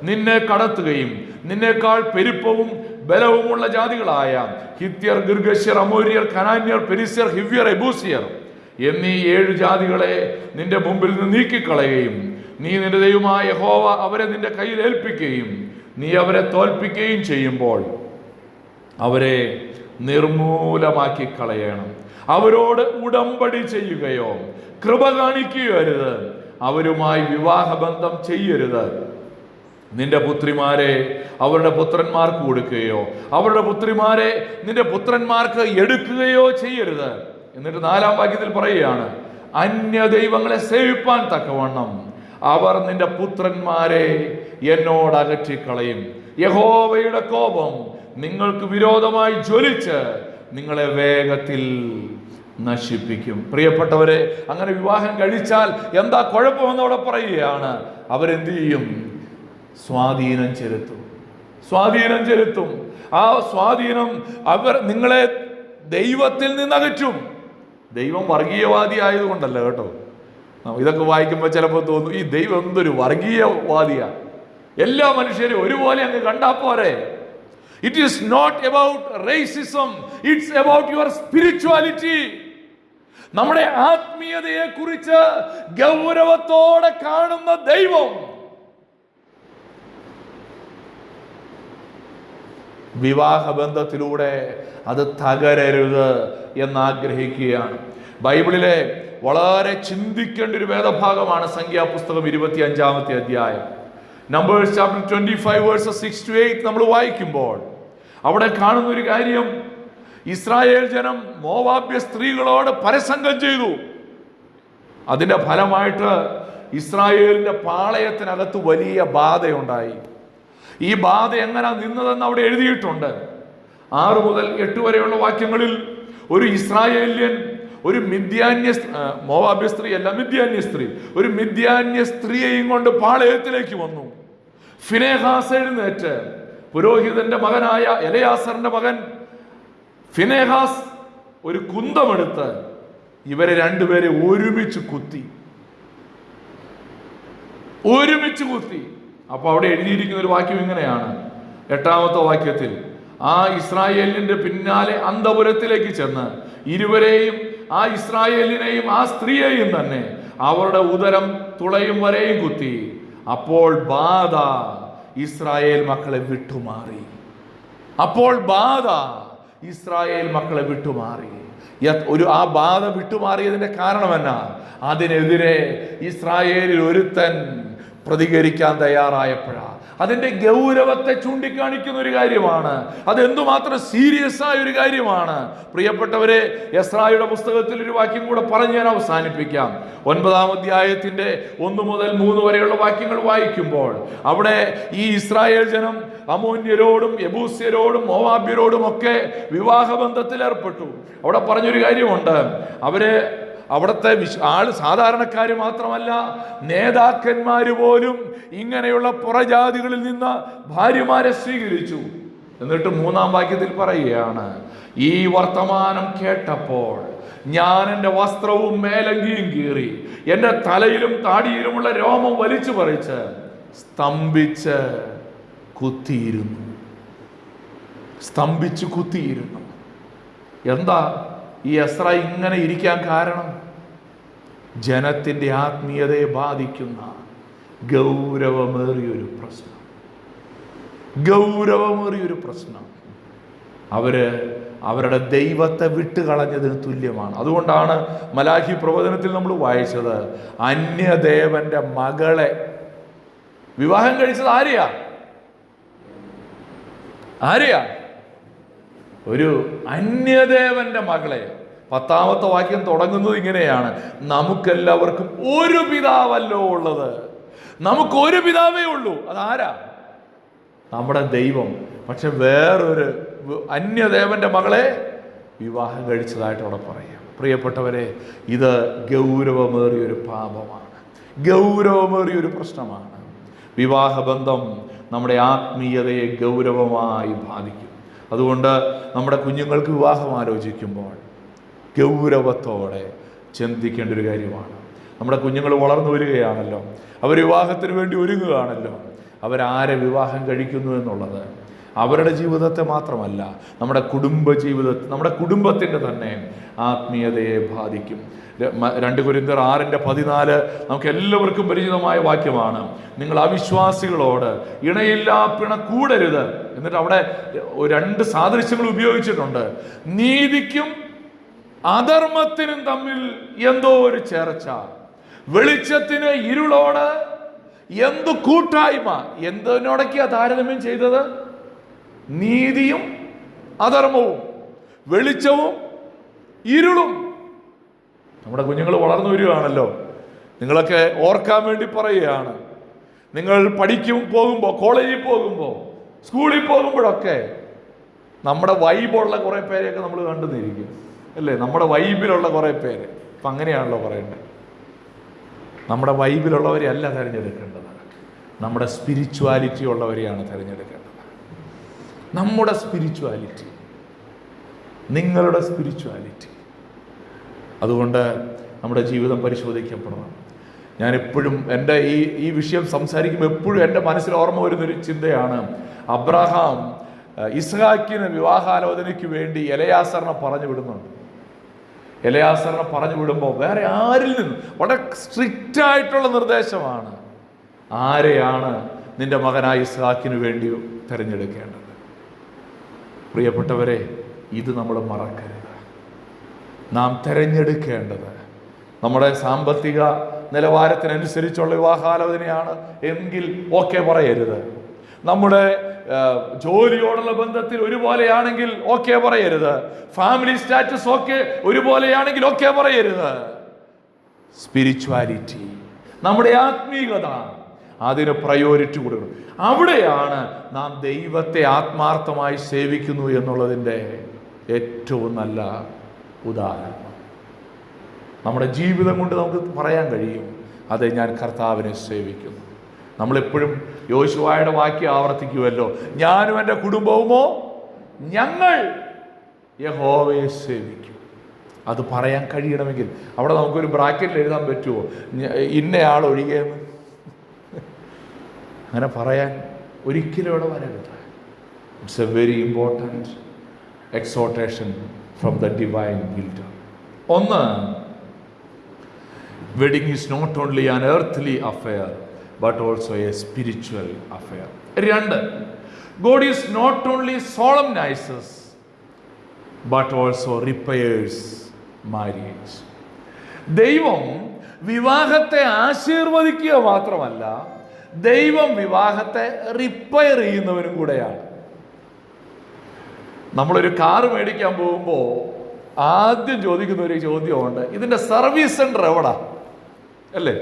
നിന്നെ കടത്തുകയും നിന്നേക്കാൾ പെരുപ്പവും ബലവുമുള്ള ജാതികളായ ഹിത്യർ, ഗിർഗശ്യർ, അമോര്യർ, കനാന്യർ, പെരിസ്യർ, ഹിവ്യർ, എബൂസിയർ എന്നീ 7 ജാതികളെ നിന്റെ മുമ്പിൽ നിന്ന് നീക്കിക്കളയുകയും നീ നിന്റെ ദൈവമായ യഹോവ അവരെ നിന്റെ കയ്യിൽ ഏൽപ്പിക്കുകയും നീ അവരെ തോൽപ്പിക്കുകയും ചെയ്യുമ്പോൾ അവരെ നിർമൂലമാക്കി കളയണം. അവരോട് ഉടമ്പടി ചെയ്യുകയോ കൃപ കാണിക്കുകയോ അരുത്. അവരുമായി വിവാഹബന്ധം ചെയ്യരുത്. നിന്റെ പുത്രിമാരെ അവരുടെ പുത്രന്മാർക്ക് കൊടുക്കുകയോ അവരുടെ പുത്രിമാരെ നിന്റെ പുത്രന്മാർക്ക് എടുക്കുകയോ ചെയ്യരുത്. എന്നിട്ട് 4-ാം വാക്യത്തിൽ പറയുകയാണ്, അന്യ ദൈവങ്ങളെ സേവിപ്പാൻ തക്കവണ്ണം അവർ നിന്റെ പുത്രന്മാരെ എന്നോട് അകറ്റിക്കളയും. യഹോവയുടെ കോപം നിങ്ങൾക്ക് വിരോധമായി ജ്വലിച്ച് നിങ്ങളെ വേഗത്തിൽ നശിപ്പിക്കും. പ്രിയപ്പെട്ടവരെ, അങ്ങനെ വിവാഹം കഴിച്ചാൽ എന്താ കുഴപ്പമെന്നവിടെ പറയുകയാണ്. അവരെന്ത് ചെയ്യും? സ്വാധീനം ചെലുത്തും. ആ സ്വാധീനം അവർ നിങ്ങളെ ദൈവത്തിൽ നിന്ന് അകറ്റും. ദൈവം വർഗീയവാദി ആയതുകൊണ്ടല്ല കേട്ടോ. ഇതൊക്കെ വായിക്കുമ്പോൾ ചിലപ്പോൾ തോന്നും, ഈ ദൈവം എന്തൊരു വർഗീയവാദിയാ, എല്ലാ മനുഷ്യരും ഒരുപോലെ അങ്ങ് കണ്ടാ പോരെ. It is not about racism, it's about your spirituality. നമ്മുടെ ആത്മീയതയെ കുറിച്ച് ഗൗരവത്തോടെ കാണുന്ന ദൈവം വിവാഹബന്ധത്തിലൂടെ അത് തകരരുത് എന്നാഗ്രഹിക്കുകയാണ്. ബൈബിളിലെ വളരെ ചിന്തിക്കേണ്ട ഒരു വേദഭാഗമാണ് സംഖ്യാപുസ്തകം 25-ാമത്തെ അധ്യായം. നമ്പേഴ്സ് ചാപ്റ്റർ 25 വേഴ്സസ് 6-8 നമ്മൾ വായിക്കുമ്പോൾ അവിടെ കാണുന്ന ഒരു കാര്യം, ഇസ്രായേൽ ജനം മോവാബ്യ സ്ത്രീകളോട് പരസംഗം ചെയ്തു. അതിന്റെ ഫലമായിട്ട് ഇസ്രായേലിന്റെ പാളയത്തിനകത്ത് വലിയ ബാധയുണ്ടായി. ഈ ബാധ എങ്ങനെ നിന്നതെന്ന് അവിടെ എഴുതിയിട്ടുണ്ട്. 6 മുതൽ 8 വരെയുള്ള വാക്യങ്ങളിൽ ഒരു ഇസ്രായേല്യൻ ഒരു മോവാബ്യ സ്ത്രീ അല്ല, മിദ്യാന്യ സ്ത്രീ, ഒരു മിദ്യാന്യ സ്ത്രീയെയും കൊണ്ട് പാളയത്തിലേക്ക് വന്നു. ഫിനെഹാസ് എഴുന്നേറ്റ്, പുരോഹിതന്റെ മകനായ എലയാസറിന്റെ മകൻ ഫിനെഹാസ് ഒരു കുന്തമെടുത്ത് ഇവരെ രണ്ടുപേരെ ഒരുമിച്ച് കുത്തി. അപ്പൊ അവിടെ എഴുതിയിരിക്കുന്ന ഒരു വാക്യം ഇങ്ങനെയാണ്, 8ാമത്തെ വാക്യത്തിൽ, ആ ഇസ്രായേലിന്റെ പിന്നാലെ അന്തപുരത്തിലേക്ക് ചെന്ന് ഇരുവരെയും, ആ ഇസ്രായേലിനെയും ആ സ്ത്രീയെയും തന്നെ അവരുടെ ഉദരം തുളയും വരെയും കുത്തി. അപ്പോൾ ബാധ ഇസ്രായേൽ മക്കളെ വിട്ടുമാറി. ആ ബാധ വിട്ടുമാറിയതിന്റെ കാരണം എന്നാ? അതിനെതിരെ ഇസ്രായേലിൽ ഒരുത്തൻ പ്രതികരിക്കാൻ തയ്യാറായപ്പോഴാ. അതിന്റെ ഗൗരവത്തെ ചൂണ്ടിക്കാണിക്കുന്ന ഒരു കാര്യമാണ്. അതെന്തുമാത്രം സീരിയസ് ആയ ഒരു കാര്യമാണ്. പ്രിയപ്പെട്ടവരെ, എസ്രായുടെ പുസ്തകത്തിൽ ഒരു വാക്യം കൂടെ പറഞ്ഞ് ഞാൻ അവസാനിപ്പിക്കാം. 9-ാം അധ്യായത്തിന്റെ 1 മുതൽ 3 വരെയുള്ള വാക്യങ്ങൾ വായിക്കുമ്പോൾ അവിടെ ഈ ഇസ്രായേൽ ജനം അമ്മോന്യരോടും യെബൂസ്യരോടും മോവാബ്യരോടും ഒക്കെ വിവാഹബന്ധത്തിൽ ഏർപ്പെട്ടു. അവിടെ പറഞ്ഞൊരു കാര്യമുണ്ട്, അവിടുത്തെ സാധാരണക്കാര് മാത്രമല്ല, നേതാക്കന്മാര് പോലും ഇങ്ങനെയുള്ള പുറജാതികളിൽ നിന്ന് ഭാര്യമാരെ സ്വീകരിച്ചു. എന്നിട്ട് 3-ാം വാക്യത്തിൽ പറയുകയാണ്, ഈ വർത്തമാനം കേട്ടപ്പോൾ ഞാൻ എൻ്റെ വസ്ത്രവും മേലങ്കിയും കീറി എൻ്റെ തലയിലും താടിയിലുമുള്ള രോമം വലിച്ചു പറിച്ച് സ്തംഭിച്ച് കുത്തിയിരുന്നു. എന്താ ഈ എസ്ര ഇങ്ങനെ ഇരിക്കാൻ കാരണം? ജനത്തിൻ്റെ ആത്മീയതയെ ബാധിക്കുന്ന ഗൗരവമേറിയൊരു പ്രശ്നം. അവരുടെ ദൈവത്തെ വിട്ടുകളഞ്ഞതിന് തുല്യമാണ്. അതുകൊണ്ടാണ് മലാഖി പ്രവചനത്തിൽ നമ്മൾ വായിച്ചത്, അന്യദേവന്റെ മകളെ വിവാഹം കഴിച്ചത് ആരെയാ? ഒരു അന്യദേവന്റെ മകളെ. 10-ാമത്തെ വാക്യം തുടങ്ങുന്നത് ഇങ്ങനെയാണ്, നമുക്കെല്ലാവർക്കും ഒരു പിതാവല്ലോ ഉള്ളത്. നമുക്കൊരു പിതാവേ ഉള്ളൂ. അതാരാ? നമ്മുടെ ദൈവം. പക്ഷെ വേറൊരു അന്യദേവന്റെ മകളെ വിവാഹം കഴിച്ചതായിട്ട് അവിടെ പറയാം. പ്രിയപ്പെട്ടവരെ, ഇത് ഗൗരവമേറിയൊരു പാപമാണ്, ഗൗരവമേറിയൊരു പ്രശ്നമാണ്. വിവാഹബന്ധം നമ്മുടെ ആത്മീയതയെ ഗൗരവമായി ബാധിക്കും. അതുകൊണ്ട് നമ്മുടെ കുഞ്ഞുങ്ങൾക്ക് വിവാഹം ആലോചിക്കുമ്പോൾ ഗൗരവത്തോടെ ചിന്തിക്കേണ്ട ഒരു കാര്യമാണ്. നമ്മുടെ കുഞ്ഞുങ്ങൾ വളർന്നു വരികയാണല്ലോ, അവർ വിവാഹത്തിന് വേണ്ടി ഒരുങ്ങുകയാണല്ലോ. അവരാരെ വിവാഹം കഴിക്കുന്നു എന്നുള്ളത് അവരുടെ ജീവിതത്തെ മാത്രമല്ല, നമ്മുടെ കുടുംബത്തിൻ്റെ തന്നെ ആത്മീയതയെ ബാധിക്കും. 2 കൊരിന്ത്യർ 6:14 നമുക്ക് എല്ലാവർക്കും പരിചിതമായ വാക്യമാണ്. നിങ്ങൾ അവിശ്വാസികളോട് ഇണയില്ലാ പിണ കൂടരുത്. എന്നിട്ട് അവിടെ 2 സാദൃശ്യങ്ങൾ ഉപയോഗിച്ചിട്ടുണ്ട്. നീതിക്കും അധർമ്മത്തിനും തമ്മിൽ എന്തോ ഒരു ചേർച്ച, വെളിച്ചത്തിന് ഇരുളോട് എന്തു കൂട്ടായ്മ. എന്തിനോടൊക്കെയാ താരതമ്യം ചെയ്തത്? നീതിയും അധർമ്മവും, വെളിച്ചവും ഇരുളും. നമ്മുടെ കുഞ്ഞുങ്ങൾ വളർന്നു വരികയാണല്ലോ. നിങ്ങളൊക്കെ ഓർക്കാൻ വേണ്ടി പറയുകയാണ്, നിങ്ങൾ പോകുമ്പോൾ, കോളേജിൽ പോകുമ്പോൾ, സ്കൂളിൽ പോകുമ്പോഴൊക്കെ നമ്മുടെ വൈബുള്ള കുറേ പേരെയൊക്കെ നമ്മൾ കണ്ടുനിരിക്കും അല്ലേ? നമ്മുടെ വൈബിലുള്ള കുറേ പേര്. അപ്പം അങ്ങനെയാണല്ലോ പറയേണ്ടത്. നമ്മുടെ വൈബിലുള്ളവരെ അല്ല തിരഞ്ഞെടുക്കേണ്ടത്, നമ്മുടെ സ്പിരിച്വാലിറ്റി ഉള്ളവരെയാണ് തിരഞ്ഞെടുക്കേണ്ടത്. നമ്മുടെ സ്പിരിച്വാലിറ്റി, നിങ്ങളുടെ സ്പിരിച്വാലിറ്റി. അതുകൊണ്ട് നമ്മുടെ ജീവിതം പരിശോധിക്കപ്പെടണം. ഞാനെപ്പോഴും എൻ്റെ ഈ വിഷയം സംസാരിക്കുമ്പോൾ എപ്പോഴും എൻ്റെ മനസ്സിൽ ഓർമ്മ വരുന്നൊരു ചിന്തയാണ്, അബ്രഹാം ഇസ്ഹാക്കിന് വിവാഹാലോചനയ്ക്ക് വേണ്ടി എലയാസറിനെ പറഞ്ഞു വിടുന്നുണ്ട്. എലയാസറിനെ പറഞ്ഞു വിടുമ്പോൾ വേറെ ആരിൽ നിന്നും വളരെ സ്ട്രിക്റ്റ് ആയിട്ടുള്ള നിർദ്ദേശമാണ്, ആരെയാണ് നിന്റെ മകനായ ഇസ്ഹാക്കിന് വേണ്ടി തിരഞ്ഞെടുക്കേണ്ടത്. പ്രിയപ്പെട്ടവരെ, ഇത് നമ്മൾ മറക്കരുത്. നാം തിരഞ്ഞെടുക്കേണ്ടത് നമ്മുടെ സാമ്പത്തിക നിലവാരത്തിനനുസരിച്ചുള്ള വിവാഹാലോചനയാണ് എങ്കിൽ ഓക്കെ പറയരുത്. നമ്മുടെ ജോലിയോടുള്ള ബന്ധത്തിൽ ഒരുപോലെയാണെങ്കിൽ ഓക്കെ പറയരുത്. ഫാമിലി സ്റ്റാറ്റസ് ഒക്കെ ഒരുപോലെയാണെങ്കിൽ ഓക്കെ പറയരുത്. സ്പിരിച്വാലിറ്റി, നമ്മുടെ ആത്മീയത, അതിന് പ്രയോറിറ്റി കൊടുക്കണം. അവിടെയാണ് നാം ദൈവത്തെ ആത്മാർത്ഥമായി സേവിക്കുന്നു എന്നുള്ളതിൻ്റെ ഏറ്റവും നല്ല ഉദാഹരണം. നമ്മുടെ ജീവിതം കൊണ്ട് നമുക്ക് പറയാൻ കഴിയും, അതെ, ഞാൻ കർത്താവിനെ സേവിക്കുന്നു. നമ്മളെപ്പോഴും യോശുവയുടെ വാക്യം ആവർത്തിക്കുമല്ലോ, ഞാനും എൻ്റെ കുടുംബവുമോ ഞങ്ങൾ യഹോവയെ സേവിക്കും. അത് പറയാൻ കഴിയണമെങ്കിൽ അവിടെ നമുക്കൊരു ബ്രാക്കറ്റിൽ എഴുതാൻ പറ്റുമോ, ഇന്നയാൾ ഒഴികെയെന്ന്? അങ്ങനെ പറയാൻ ഒരിക്കലും ഇവിടെ വരരുത്. It's a very important exhortation from the divine builder. ഒന്ന്, wedding is not only an earth affair but also a spiritual affair. രണ്ട്, God is not only solemnises but also repairs marriage. ദൈവം വിവാഹത്തെ ആശീർവദിക്കുക മാത്രമല്ല, ദൈവം വിവാഹത്തെ റിപ്പയർ ചെയ്യുന്നവനും കൂടെയാണ്. നമ്മളൊരു car മേടിക്കാൻ പോകുമ്പോൾ ആദ്യം ചോദിക്കുന്ന ഒരു ചോദ്യമുണ്ട്, ഇതിൻ്റെ സർവീസ് സെൻറ്റർ എവിടാ? അല്ലേ?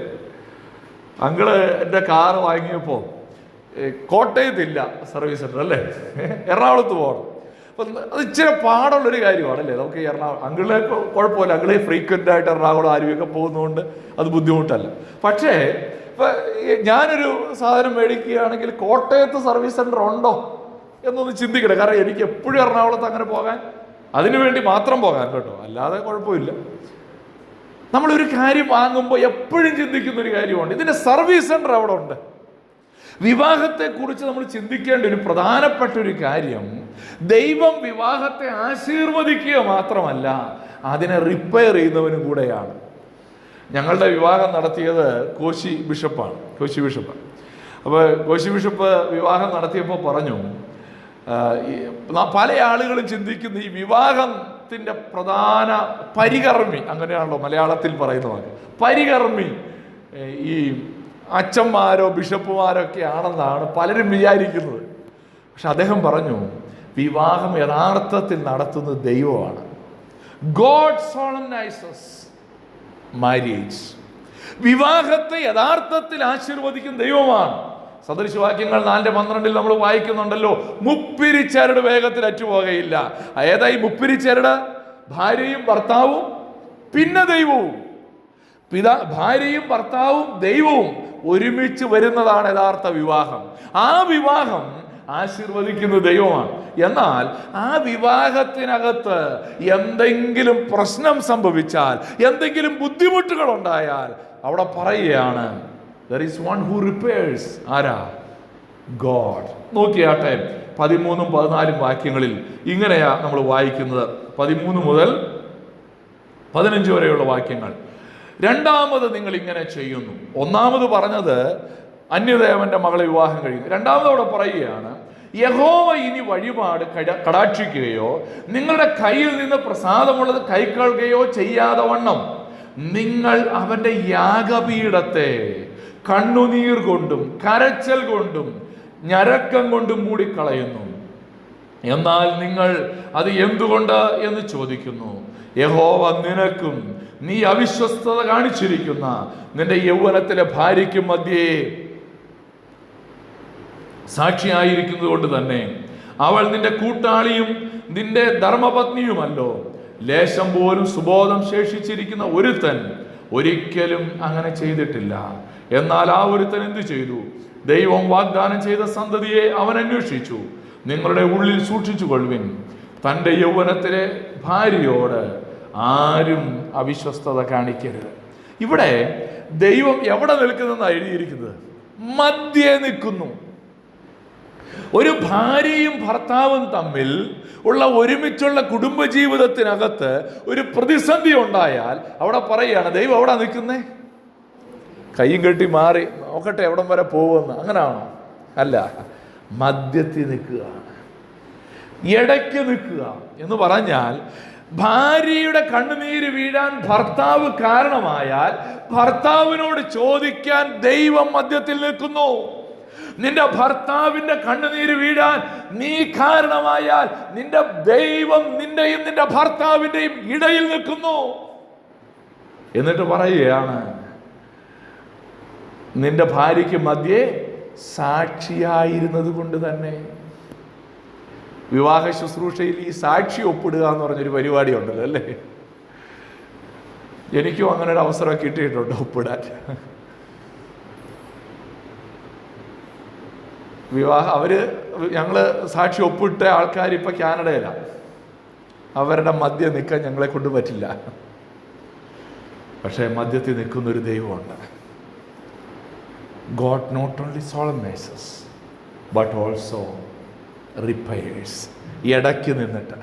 അങ്കിള് എൻ്റെ കാറ് വാങ്ങിയപ്പോൾ കോട്ടയത്തില്ല സർവീസ് സെൻറ്റർ, അല്ലേ? എറണാകുളത്ത് പോകണം. അപ്പം അത് ഇച്ചിരി പാടുള്ളൊരു കാര്യമാണ്, അല്ലേ? നമുക്ക് എറണാകുളം അങ്കിളെ കുഴപ്പമില്ല, അങ്കിളെ ഫ്രീക്വൻ്റ് ആയിട്ട് എറണാകുളം ആരുമൊക്കെ പോകുന്നതുകൊണ്ട് അത് ബുദ്ധിമുട്ടല്ല. പക്ഷേ ഇപ്പം ഞാനൊരു സാധനം മേടിക്കുകയാണെങ്കിൽ കോട്ടയത്ത് സർവീസ് സെൻറ്റർ ഉണ്ടോ എന്നൊന്ന് ചിന്തിക്കട്ടെ. കാരണം എനിക്ക് എപ്പോഴും എറണാകുളത്ത് അങ്ങനെ പോകാൻ, അതിനു വേണ്ടി മാത്രം പോകാൻ കേട്ടോ, അല്ലാതെ കുഴപ്പമില്ല. നമ്മളൊരു കാര്യം വാങ്ങുമ്പോൾ എപ്പോഴും ചിന്തിക്കുന്ന ഒരു കാര്യമുണ്ട്, ഇതിൻ്റെ സർവീസ് സെൻറ്റർ അവിടെ ഉണ്ട്. വിവാഹത്തെക്കുറിച്ച് നമ്മൾ ചിന്തിക്കേണ്ട ഒരു പ്രധാനപ്പെട്ട ഒരു കാര്യം, ദൈവം വിവാഹത്തെ ആശീർവദിക്കുക മാത്രമല്ല, അതിനെ റിപ്പയർ ചെയ്യുന്നവനും കൂടെയാണ്. ഞങ്ങളുടെ വിവാഹം നടത്തിയത് കോശി ബിഷപ്പാണ്. അപ്പോൾ കോശി ബിഷപ്പ് വിവാഹം നടത്തിയപ്പോൾ പറഞ്ഞു, പല ആളുകളും ചിന്തിക്കുന്ന ഈ വിവാഹത്തിൻ്റെ പ്രധാന പരികർമ്മി, അങ്ങനെയാണല്ലോ മലയാളത്തിൽ പറയുന്നത്, പരികർമ്മി ഈ അച്ഛന്മാരോ ബിഷപ്പുമാരോ ഒക്കെ ആണെന്നാണ് പലരും വിചാരിക്കുന്നത്. പക്ഷെ അദ്ദേഹം പറഞ്ഞു, വിവാഹം യഥാർത്ഥത്തിൽ നടത്തുന്നത് ദൈവമാണ്. God solemnises marriage. വിവാഹത്തെ യഥാർത്ഥത്തിൽ ആശീർവദിക്കുന്ന ദൈവമാണ്. സദൃശവാക്യങ്ങൾ 4:12 നമ്മൾ വായിക്കുന്നുണ്ടല്ലോ, മുപ്പിരിച്ചരട് വേഗത്തിൽ അറ്റുപോകയില്ല. ഏതായി മുപ്പിരിച്ചരട്? ഭാര്യയും ഭർത്താവും പിന്നെ ദൈവവും. ഭാര്യയും ഭർത്താവും ദൈവവും ഒരുമിച്ച് വരുന്നതാണ് യഥാർത്ഥ വിവാഹം. ആ വിവാഹം ആശീർവദിക്കുന്ന ദൈവമാണ്. എന്നാൽ ആ വിവാഹത്തിനകത്ത് എന്തെങ്കിലും പ്രശ്നം സംഭവിച്ചാൽ, എന്തെങ്കിലും ബുദ്ധിമുട്ടുകൾ ഉണ്ടായാൽ, അവിടെ പറയുകയാണ്, there is one who repairs. ആരാ? God. നോക്കിയാട്ടെ 13 14 വാക്യങ്ങളിൽ ഇങ്ങനെയാ നമ്മൾ വായിക്കുന്നത്. 13 മുതൽ 15 വരെയുള്ള വാക്യങ്ങൾ. രണ്ടാമത് നിങ്ങൾ ഇങ്ങനെ ചെയ്യുന്നു. ഒന്നാമത് പറഞ്ഞത് അന്യദേവന്റെ മകളെ വിവാഹം കഴിയും. രണ്ടാമതോടെ പറയുകയാണ്, യഹോവ ഇനി വഴിപാട് കടാക്ഷിക്കുകയോ നിങ്ങളുടെ കയ്യിൽ നിന്ന് പ്രസാദമുള്ളത് കൈക്കൊള്ളുകയോ ചെയ്യാതെ വണ്ണം നിങ്ങൾ അവന്റെ യാഗപീഠത്തെ കണ്ണുനീർ കൊണ്ടും കരച്ചൽ കൊണ്ടും ഞരക്കം കൊണ്ടും മൂടിക്കളയുന്നു. എന്നാൽ നിങ്ങൾ അത് എന്തുകൊണ്ട് എന്ന് ചോദിക്കുന്നു. യഹോവ നിനക്കും നീ അവിശ്വസ്തത കാണിച്ചിരിക്കുന്ന നിന്റെ യൗവനത്തിലെ ഭാര്യയ്ക്കും മധ്യേ സാക്ഷിയായിരിക്കുന്നത് കൊണ്ട് തന്നെ അവൾ നിന്റെ കൂട്ടാളിയും നിന്റെ ധർമ്മപത്നിയുമല്ലോ. ലേശം പോലും സുബോധം ശേഷിച്ചിരിക്കുന്ന ഒരുത്തൻ ഒരിക്കലും അങ്ങനെ ചെയ്തിട്ടില്ല. എന്നാൽ ആ ഒരുത്തൻ എന്തു ചെയ്തു? ദൈവം വാഗ്ദാനം ചെയ്ത സന്തതിയെ അവൻ അന്വേഷിച്ചു. നിങ്ങളുടെ ഉള്ളിൽ സൂക്ഷിച്ചു കൊള്ളുവിൻ, തൻ്റെ യൗവനത്തിലെ ഭാര്യയോട് ആരും അവിശ്വസ്തത കാണിക്കരുത്. ഇവിടെ ദൈവം എവിടെ നിൽക്കുന്നതെന്നാണ് എഴുതിയിരിക്കുന്നത്? മധ്യേ നിൽക്കുന്നു. ഒരു ഭാര്യയും ഭർത്താവും തമ്മിൽ ഉള്ള ഒരുമിച്ചുള്ള കുടുംബജീവിതത്തിനകത്ത് ഒരു പ്രതിസന്ധി ഉണ്ടായാൽ അവിടെ പറയുകയാണ്, ദൈവം എവിടെ നിൽക്കുന്നേ? കയ്യും കെട്ടി മാറി നോക്കട്ടെ എവിടം വരെ പോകുമെന്ന്, അങ്ങനെയാണോ? അല്ല, മധ്യത്തിൽ നിൽക്കുകയാണ്, ഇടയ്ക്ക് നിൽക്കുക എന്ന് പറഞ്ഞാൽ ഭാര്യയുടെ കണ്ണുനീര് വീഴാൻ ഭർത്താവ് കാരണമായാൽ ഭർത്താവിനോട് ചോദിക്കാൻ ദൈവം മധ്യത്തിൽ നിൽക്കുന്നു. നിന്റെ ഭർത്താവിന്റെ കണ്ണുനീര് വീഴാൻ നീ കാരണമായാൽ നിന്റെ ദൈവം നിന്റെയും നിന്റെ ഭർത്താവിന്റെയും ഇടയിൽ നിൽക്കുന്നു. എന്നിട്ട് പറയുകയാണ്, നിന്റെ ഭാര്യയ്ക്ക് മധ്യേ സാക്ഷിയായിരുന്നത് കൊണ്ട് തന്നെ. വിവാഹ ശുശ്രൂഷയിൽ ഈ സാക്ഷി ഒപ്പിടുക എന്ന് പറഞ്ഞൊരു പരിപാടി ഉണ്ടല്ലോ അല്ലേ? എനിക്കും അങ്ങനെ ഒരു അവസരം കിട്ടിയിട്ടുണ്ട് ഒപ്പിടാൻ. ഞങ്ങള് സാക്ഷി ഒപ്പിട്ട ആൾക്കാർ ഇപ്പൊ കാനഡയിലാണ്. അവരുടെ മധ്യ നിൽക്കാൻ ഞങ്ങളെ കൊണ്ട് പറ്റില്ല. പക്ഷേ മധ്യത്തിൽ നിൽക്കുന്നൊരു ദൈവമുണ്ട്. God not only solemnizes but also repairs. ഇടയ്ക്ക് നിന്നിട്ട്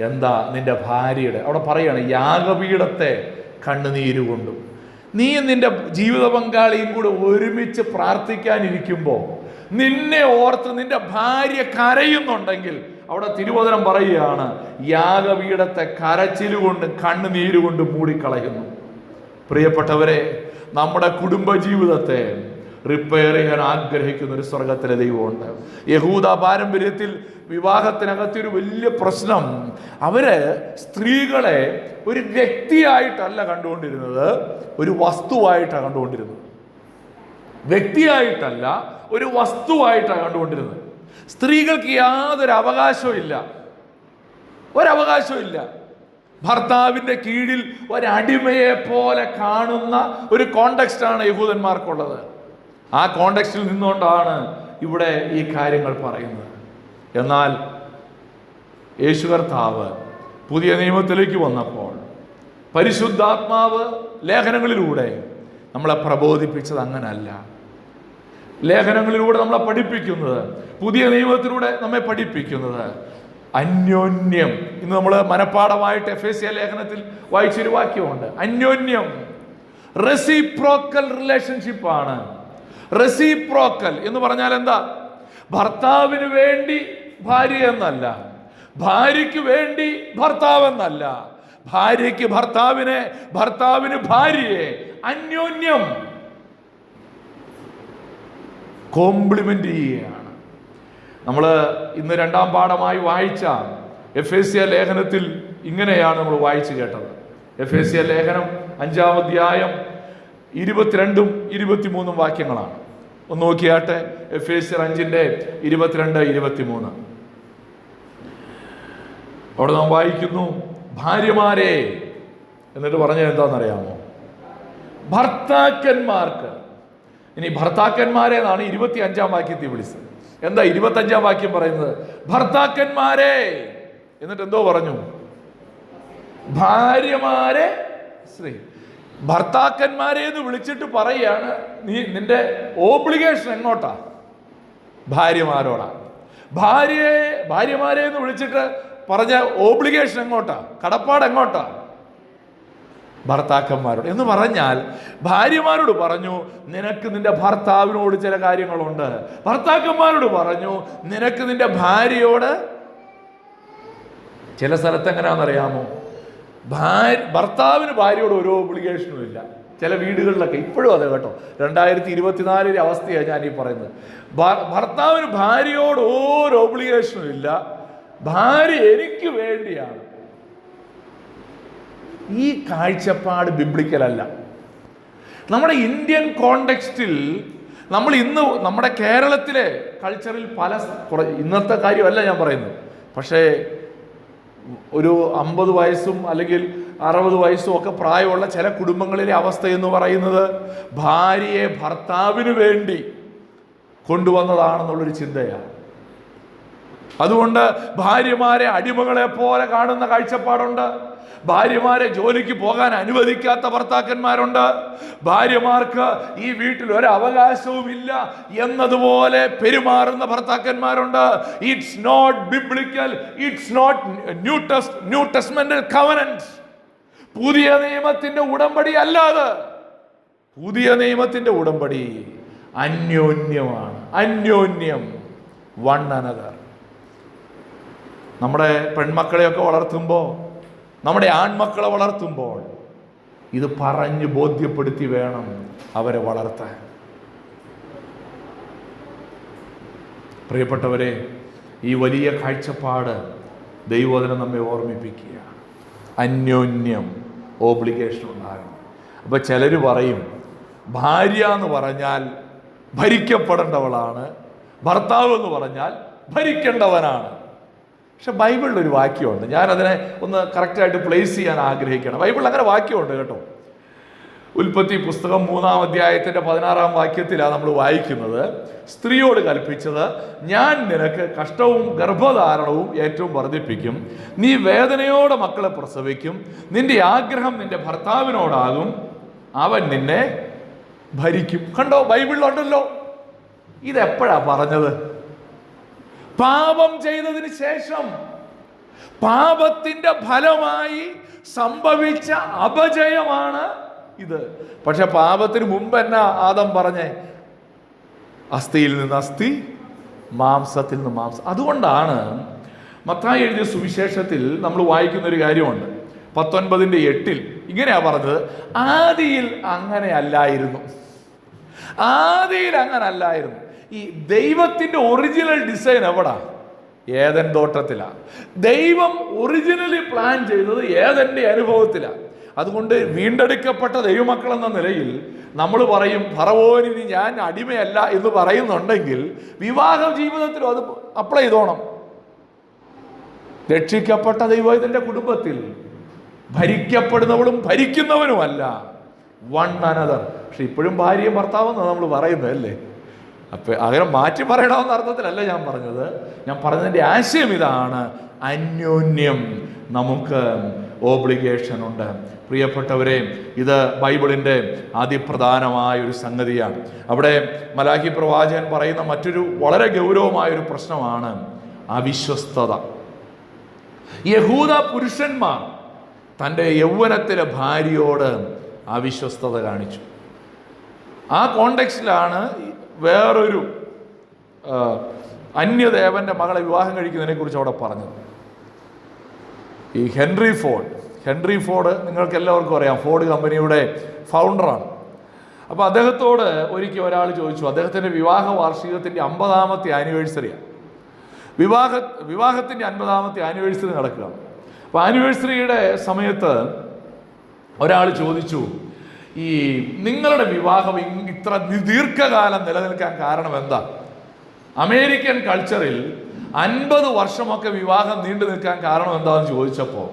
എന്താ നിന്റെ ഭാര്യയുടെ അവിടെ പറയാണ്, യാഗപീഠത്തെ കണ്ണുനീര് കൊണ്ടും നീ നിന്റെ ജീവിത പങ്കാളിയും കൂടെ ഒരുമിച്ച് പ്രാർത്ഥിക്കാനിരിക്കുമ്പോൾ നിന്നെ ഓർത്ത് നിന്റെ ഭാര്യ കരയുന്നുണ്ടെങ്കിൽ അവിടെ തിരുവചനം പറയുകയാണ്, യാഗപീഠത്തെ കരച്ചിലുകൊണ്ട് കണ്ണുനീര് മൂടിക്കളയുന്നു. പ്രിയപ്പെട്ടവരെ, നമ്മുടെ കുടുംബജീവിതത്തെ റിപ്പയർ ചെയ്യാൻ ആഗ്രഹിക്കുന്ന ഒരു സ്വർഗത്തിലെ ദൈവമുണ്ട്. യഹൂദ പാരമ്പര്യത്തിൽ വിവാഹത്തിനകത്തൊരു വലിയ പ്രശ്നം, അവര് സ്ത്രീകളെ ഒരു വ്യക്തിയായിട്ടല്ല കണ്ടുകൊണ്ടിരുന്നത്, ഒരു വസ്തുവായിട്ടാണ് കണ്ടുകൊണ്ടിരുന്നത്. വ്യക്തിയായിട്ടല്ല, ഒരു വസ്തുവായിട്ടാണ് കണ്ടുകൊണ്ടിരുന്നത്. സ്ത്രീകൾക്ക് യാതൊരു അവകാശവും ഇല്ല, ഒരവകാശവും ഇല്ല. ഭർത്താവിന്റെ കീഴിൽ ഒരടിമയെ പോലെ കാണുന്ന ഒരു കോണ്ടെക്സ്റ്റാണ് യഹൂദന്മാർക്കുള്ളത്. ആ കോണ്ടെക്സ്റ്റിൽ നിന്നുകൊണ്ടാണ് ഇവിടെ ഈ കാര്യങ്ങൾ പറയുന്നത്. എന്നാൽ യേശു കർത്താവ് പുതിയ നിയമത്തിലേക്ക് വന്നപ്പോൾ പരിശുദ്ധാത്മാവ് ലേഖനങ്ങളിലൂടെ നമ്മളെ പ്രബോധിപ്പിച്ചത് അങ്ങനല്ല. ലേഖനങ്ങളിലൂടെ നമ്മളെ പഠിപ്പിക്കുന്നത്, പുതിയ നിയമത്തിലൂടെ നമ്മെ പഠിപ്പിക്കുന്നത് അന്യോന്യം. ഇന്ന് നമ്മൾ മനഃപ്പാഠമായിട്ട് എഫേസ്യ ലേഖനത്തിൽ വായിച്ചൊരു വാക്യമുണ്ട്, അന്യോന്യം. റെസിപ്രോക്കൽ റിലേഷൻഷിപ്പാണ്. റെസിപ്രോക്കൽ എന്ന് പറഞ്ഞാൽ എന്താ? ഭർത്താവിന് വേണ്ടി ഭാര്യ എന്നല്ല, ഭാര്യയ്ക്ക് വേണ്ടി ഭർത്താവ് എന്നല്ല, ഭാര്യയ്ക്ക് ഭർത്താവിനെ, ഭർത്താവിന് ഭാര്യയെ അന്യോന്യം കോംപ്ലിമെന്റ് ചെയ്യുകയാണ്. നമ്മൾ ഇന്ന് രണ്ടാം പാഠമായി വായിച്ച എഫേസ്യ ലേഖനത്തിൽ ഇങ്ങനെയാണ് നമ്മൾ വായിച്ചു കേട്ടത്. എഫേസ്യ ലേഖനം 5-ാം അധ്യായം 22 23 വാക്യങ്ങളാണ്. ഒന്ന് നോക്കിയാട്ടെ. എഫേസ്യർ 5:22-23 അവിടെ നാം വായിക്കുന്നു, ഭാര്യമാരെ, എന്നിട്ട് പറഞ്ഞത് എന്താണെന്നറിയാമോ? ഭർത്താക്കന്മാർക്ക്. ഇനി ഭർത്താക്കന്മാരെ എന്നാണ് 25-ാം വാക്യത്തിൽ വിളിച്ചത്. എന്താ 25-ാം വാക്യം പറയുന്നത്? ഭർത്താക്കന്മാരെ. എന്നിട്ട് എന്തോ പറഞ്ഞു? ഭാര്യമാരെ സ്ത്രീ. ഭർത്താക്കന്മാരെ എന്ന് വിളിച്ചിട്ട് പറയാണ്, നിന്റെ ഓബ്ലിഗേഷൻ എങ്ങോട്ടാ? ഭാര്യമാരോടാ. ഭാര്യമാരെ എന്ന് വിളിച്ചിട്ട് പറഞ്ഞ ഓബ്ലിഗേഷൻ എങ്ങോട്ടാ? കടപ്പാട് എങ്ങോട്ടാ? ഭർത്താക്കന്മാരോട്. എന്ന് പറഞ്ഞാൽ ഭാര്യമാരോട് പറഞ്ഞു, നിനക്ക് നിന്റെ ഭർത്താവിനോട് ചില കാര്യങ്ങളുണ്ട്. ഭർത്താക്കന്മാരോട് പറഞ്ഞു, നിനക്ക് നിന്റെ ഭാര്യയോട്. ചില സ്ഥലത്ത് എങ്ങനെയാണെന്നറിയാമോ? ഭർത്താവിന് ഭാര്യയോട് ഒരു ഒബ്ലിഗേഷനും ഇല്ല. ചില വീടുകളിലൊക്കെ ഇപ്പോഴും അതെ കേട്ടോ. 2024 അവസ്ഥയാണ് ഞാൻ ഈ പറയുന്നത്. ഭർത്താവിന് ഭാര്യയോട് ഒരു ഒബ്ലിഗേഷനും ഇല്ല, ഭാര്യ എനിക്ക് വേണ്ടിയാണ്. ഈ കാഴ്ചപ്പാട് ബിബ്ലിക്കലല്ല. നമ്മുടെ ഇന്ത്യൻ കോണ്ടെക്സ്റ്റിൽ നമ്മൾ ഇന്ന് നമ്മുടെ കേരളത്തിലെ കൾച്ചറിൽ ഇന്നത്തെ കാര്യമല്ല ഞാൻ പറയുന്നത്, പക്ഷേ ഒരു 50 വയസ്സും അല്ലെങ്കിൽ 60 വയസ്സും ഒക്കെ പ്രായമുള്ള ചില കുടുംബങ്ങളിലെ അവസ്ഥ എന്ന് പറയുന്നത് ഭാര്യയെ ഭർത്താവിന് വേണ്ടി കൊണ്ടുവന്നതാണെന്നുള്ളൊരു ചിന്തയാണ്. അതുകൊണ്ട് ഭാര്യമാരെ അടിമകളെ പോലെ കാണുന്ന കാഴ്ചപ്പാടുണ്ട്. ഭാര്യമാരെ ജോലിക്ക് പോകാൻ അനുവദിക്കാത്ത ഭർത്താക്കന്മാരുണ്ട്. ഭാര്യമാർക്ക് ഈ വീട്ടിൽ ഒരു അവകാശവും ഇല്ല എന്നതുപോലെ പെരുമാറുന്ന ഭർത്താക്കന്മാരുണ്ട്. It's not biblical, it's not New Testamental covenant. പുതിയ നിയമത്തിന്റെ ഉടമ്പടി അല്ലാതെ. പുതിയ നിയമത്തിന്റെ ഉടമ്പടി അന്യോന്യമാണ്. അന്യോന്യം, വൺ അനദർ. നമ്മുടെ പെൺമക്കളെയൊക്കെ വളർത്തുമ്പോൾ, നമ്മുടെ ആൺമക്കളെ വളർത്തുമ്പോൾ ഇത് പറഞ്ഞ് ബോധ്യപ്പെടുത്തി വേണം അവരെ വളർത്താൻ. പ്രിയപ്പെട്ടവരെ, ഈ വലിയ കാഴ്ചപ്പാട് ദൈവവചനം നമ്മെ ഓർമ്മിപ്പിക്കുക. അന്യോന്യം ഓബ്ലിഗേഷൻ ഉണ്ടാകണം. അപ്പോൾ ചിലർ പറയും ഭാര്യ എന്ന് പറഞ്ഞാൽ ഭരിക്കപ്പെടേണ്ടവളാണ്, ഭർത്താവ് എന്ന് പറഞ്ഞാൽ ഭരിക്കേണ്ടവനാണ്. പക്ഷെ ബൈബിളിലൊരു വാക്യമുണ്ട്, ഞാനതിനെ ഒന്ന് കറക്റ്റായിട്ട് പ്ലേസ് ചെയ്യാൻ ആഗ്രഹിക്കണം. ബൈബിളിൽ അങ്ങനെ വാക്യമുണ്ട് കേട്ടോ. ഉൽപ്പത്തി പുസ്തകം 3-ാം അധ്യായത്തിൻ്റെ 16-ാം വാക്യത്തിലാണ് നമ്മൾ വായിക്കുന്നത്. സ്ത്രീയോട് കൽപ്പിച്ചത്, ഞാൻ നിനക്ക് കഷ്ടവും ഗർഭധാരണവും ഏറ്റവും വർദ്ധിപ്പിക്കും, നീ വേദനയോടെ മക്കളെ പ്രസവിക്കും, നിന്റെ ആഗ്രഹം നിന്റെ ഭർത്താവിനോടാകും, അവൻ നിന്നെ ഭരിക്കും. കണ്ടോ, ബൈബിളിലുണ്ടല്ലോ. ഇതെപ്പോഴാ പറഞ്ഞത്? പാപം ചെയ്തതിന് ശേഷം, പാപത്തിന്റെ ഫലമായി സംഭവിച്ച അപജയമാണ് ഇത്. പക്ഷെ പാപത്തിന് മുമ്പ് എന്നാ ആദം പറഞ്ഞേ? അസ്ഥിയിൽ നിന്ന് അസ്ഥി, മാംസത്തിൽ നിന്ന് മാംസം. അതുകൊണ്ടാണ് മത്തായി എഴുതിയ സുവിശേഷത്തിൽ നമ്മൾ വായിക്കുന്ന ഒരു കാര്യമുണ്ട്, 19:8 ഇങ്ങനെയാ പറഞ്ഞത്, ആദിയിൽ അങ്ങനെ അല്ലായിരുന്നു. ആദിയിൽ അങ്ങനെ അല്ലായിരുന്നു. ഈ ദൈവത്തിന്റെ ഒറിജിനൽ ഡിസൈൻ എവിടാ? ഏദൻ തോട്ടത്തിലാണ്. ദൈവം ഒറിജിനലി പ്ലാൻ ചെയ്തത് ഏദന്റെ അനുഭവത്തിലാണ്. അതുകൊണ്ട് വീണ്ടെടുക്കപ്പെട്ട ദൈവമക്കൾ എന്ന നിലയിൽ നമ്മൾ പറയും, ഫറവോനിന് ഞാൻ അടിമയല്ല എന്ന് പറയുന്നുണ്ടെങ്കിൽ വിവാഹ ജീവിതത്തിലും അത് അപ്ലൈ ചെയ്തോണം. രക്ഷിക്കപ്പെട്ട ദൈവത്തിന്റെ കുടുംബത്തിൽ ഭരിക്കപ്പെടുന്നവളും ഭരിക്കുന്നവനുമല്ല, വൺ അനദർ. പക്ഷെ ഇപ്പോഴും ഭാര്യയും ഭർത്താവെന്നാണ് നമ്മൾ പറയുന്നത് അല്ലേ? അപ്പം അങ്ങനെ മാറ്റി പറയണമെന്ന അർത്ഥത്തിലല്ല ഞാൻ പറഞ്ഞത്. ഞാൻ പറഞ്ഞതിൻ്റെ ആശയം ഇതാണ്, അന്യോന്യം നമുക്ക് ഓബ്ലിഗേഷൻ ഉണ്ട്. പ്രിയപ്പെട്ടവരെ, ഇത് ബൈബിളിൻ്റെ അതിപ്രധാനമായ ഒരു സംഗതിയാണ്. അവിടെ മലാഖി പ്രവാചകൻ പറയുന്ന മറ്റൊരു വളരെ ഗൗരവമായൊരു പ്രശ്നമാണ് അവിശ്വസ്തത. യഹൂദ പുരുഷന്മാർ തൻ്റെ യൗവനത്തിലെ ഭാര്യയോട് അവിശ്വസ്തത കാണിച്ചു. ആ കോണ്ടെക്സ്റ്റിലാണ് വേറൊരു അന്യദേവന്റെ മകളെ വിവാഹം കഴിക്കുന്നതിനെ കുറിച്ച് അവിടെ പറഞ്ഞത്. ഈ ഹെൻറി ഫോർഡ് നിങ്ങൾക്ക് എല്ലാവർക്കും അറിയാം, ഫോർഡ് കമ്പനിയുടെ ഫൗണ്ടറാണ്. അപ്പോൾ അദ്ദേഹത്തോട് ഒരിക്കൽ ഒരാൾ ചോദിച്ചു, അദ്ദേഹത്തിൻ്റെ വിവാഹ വാർഷികത്തിൻ്റെ 50ാമത്തെ ആനിവേഴ്സറിയാണ്. വിവാഹത്തിൻ്റെ 50ാമത്തെ ആനിവേഴ്സറി നടക്കുകയാണ്. അപ്പോൾ ആനിവേഴ്സറിയുടെ സമയത്ത് ഒരാൾ ചോദിച്ചു, ഈ നിങ്ങളുടെ വിവാഹം ഇത്ര ദീർഘകാലം നിലനിൽക്കാൻ കാരണം എന്താ? അമേരിക്കൻ കൾച്ചറിൽ 50 വർഷമൊക്കെ വിവാഹം നീണ്ടു നിൽക്കാൻ കാരണം എന്താണെന്ന് ചോദിച്ചപ്പോൾ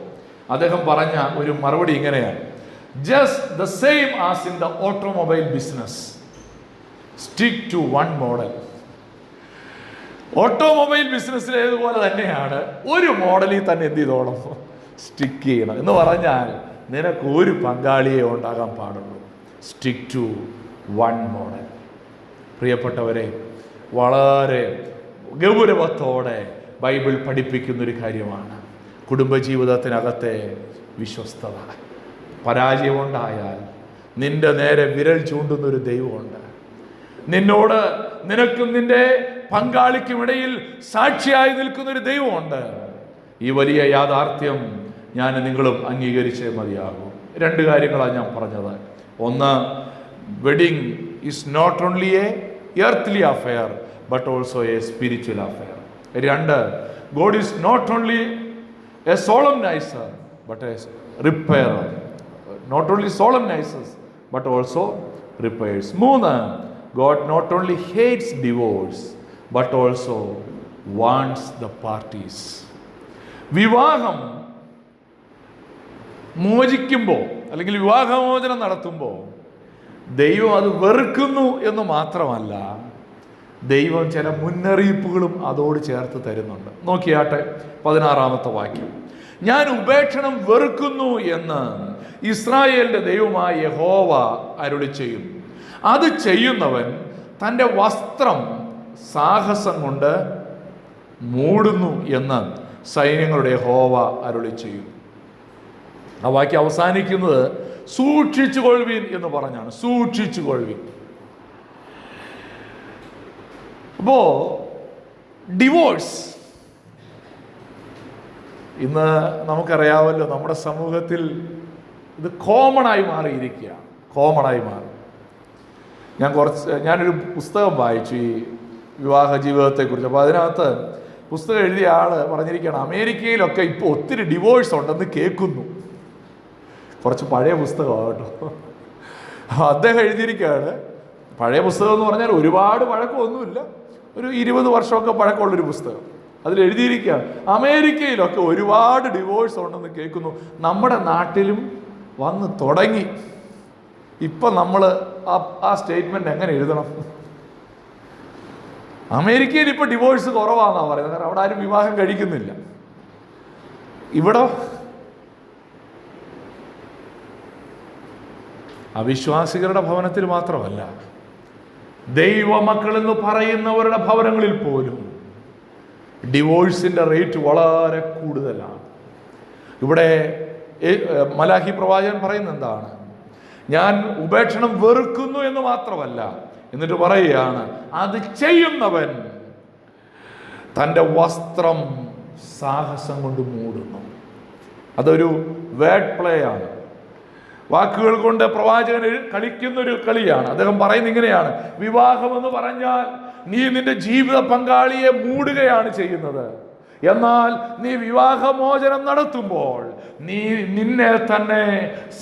അദ്ദേഹം പറഞ്ഞ ഒരു മറുപടി ഇങ്ങനെയാണ്, just the same as in the automobile business, stick to one model. Automobile ബിസിനസ്സിലേതുപോലെ തന്നെയാണ്, ഒരു മോഡലിൽ തന്നെ എന്ത് ചെയ്തോണം, സ്റ്റിക്ക് ചെയ്യണം. എന്ന് പറഞ്ഞാൽ നിനക്ക് ഒരു പങ്കാളിയെ ഉണ്ടാകാൻ പാടുള്ളൂ. Stick to one model. പ്രിയപ്പെട്ടവരെ, വളരെ ഗൗരവത്തോടെ ബൈബിൾ പഠിപ്പിക്കുന്നൊരു കാര്യമാണ് കുടുംബജീവിതത്തിനകത്തെ വിശ്വസ്തത. പരാജയമുണ്ടായാൽ നിന്റെ നേരെ വിരൽ ചൂണ്ടുന്നൊരു ദൈവമുണ്ട്. നിന്നോട്, നിനക്കും നിന്റെ പങ്കാളിക്കും ഇടയിൽ സാക്ഷിയായി നിൽക്കുന്നൊരു ദൈവമുണ്ട്. ഈ വലിയ യാഥാർത്ഥ്യം ഞാൻ നിങ്ങളും അംഗീകരിച്ചേ മതിയാകും. 2 കാര്യങ്ങളാണ് ഞാൻ പറഞ്ഞത്. ഒന്ന്, wedding is not only a earth affair but also a spiritual affair. 2, God is not only a solemnizer but a repairer. Not only solemnizes but also repairs. 3, God not only hates divorce but also wants the parties. വിവാഹം മോചിക്കുമ്പോൾ അല്ലെങ്കിൽ വിവാഹമോചനം നടത്തുമ്പോൾ ദൈവം അത് വെറുക്കുന്നു എന്ന് മാത്രമല്ല, ദൈവം ചില മുന്നറിയിപ്പുകളും അതോട് ചേർത്ത് തരുന്നുണ്ട്. നോക്കിയാട്ടെ 16ാമത്തെ വാക്യം, ഞാൻ ഉപേക്ഷണം വെറുക്കുന്നു എന്ന് ഇസ്രായേലിന്റെ ദൈവമായ യഹോവ അരുളി ചെയ്യുന്നു. അത് ചെയ്യുന്നവൻ തൻ്റെ വസ്ത്രം സാഹസം കൊണ്ട് മൂടുന്നു എന്ന് സൈന്യങ്ങളുടെ യഹോവ അരുളി ചെയ്യുന്നു. ആ വാക്യം അവസാനിക്കുന്നത് സൂക്ഷിച്ചു കൊള്ളുവീൻ എന്ന് പറഞ്ഞാണ്. സൂക്ഷിച്ചു കൊള്ളുവീൻ. അപ്പോ ഡിവോഴ്സ് ഇന്ന് നമുക്കറിയാമല്ലോ, നമ്മുടെ സമൂഹത്തിൽ ഇത് കോമണായി മാറിയിരിക്കുകയാണ്. കോമണായി മാറി. ഞാനൊരു പുസ്തകം വായിച്ചു, ഈ വിവാഹ ജീവിതത്തെക്കുറിച്ച്. അപ്പോൾ അതിനകത്ത് പുസ്തകം എഴുതിയ ആള് പറഞ്ഞിരിക്കുകയാണ്, അമേരിക്കയിലൊക്കെ ഇപ്പോൾ ഒത്തിരി ഡിവോഴ്സ് ഉണ്ടെന്ന് കേൾക്കുന്നു. കുറച്ച് പഴയ പുസ്തകമാണ് കേട്ടോ. അദ്ദേഹം എഴുതിയിരിക്കുകയാണ്, പഴയ പുസ്തകം എന്ന് പറഞ്ഞാൽ ഒരുപാട് പഴക്കമൊന്നുമില്ല, ഒരു 20 വർഷമൊക്കെ പഴക്കമുള്ളൊരു പുസ്തകം. അതിൽ എഴുതിയിരിക്കുകയാണ്, അമേരിക്കയിലൊക്കെ ഒരുപാട് ഡിവോഴ്സ് ഉണ്ടെന്ന് കേൾക്കുന്നു, നമ്മുടെ നാട്ടിലും വന്ന് തുടങ്ങി. ഇപ്പം നമ്മൾ ആ സ്റ്റേറ്റ്മെന്റ് എങ്ങനെ എഴുതണം? അമേരിക്കയിൽ ഇപ്പോൾ ഡിവോഴ്സ് കുറവാണെന്നാണ് പറയുന്നത്, കാരണം അവിടെ ആരും വിവാഹം കഴിക്കുന്നില്ല. ഇവിടെ അവിശ്വാസികളുടെ ഭവനത്തിൽ മാത്രമല്ല, ദൈവമക്കളെന്ന് പറയുന്നവരുടെ ഭവനങ്ങളിൽ പോലും ഡിവോഴ്സിന്റെ റേറ്റ് വളരെ കൂടുതലാണ്. ഇവിടെ മലാഖി പ്രവാചകൻ പറയുന്നത് എന്താണ്? ഞാൻ ഉപേക്ഷണം വെറുക്കുന്നു എന്ന് മാത്രമല്ല, എന്നിട്ട് പറയുകയാണ്, അത് ചെയ്യുന്നവൻ തൻ്റെ വസ്ത്രം സാഹസം കൊണ്ട് മൂടുന്നു. അതൊരു വേർഡ് പ്ലേ ആണ്, വാക്കുകൾ കൊണ്ട് പ്രവാചകൻ കളിക്കുന്നൊരു കളിയാണ്. അദ്ദേഹം പറയുന്നത് ഇങ്ങനെയാണ്, വിവാഹം എന്ന് പറഞ്ഞാൽ നീ നിന്റെ ജീവിത പങ്കാളിയെ മൂടുകയാണ് ചെയ്യുന്നത്. എന്നാൽ നീ വിവാഹമോചനം നടത്തുമ്പോൾ നീ നിന്നെ തന്നെ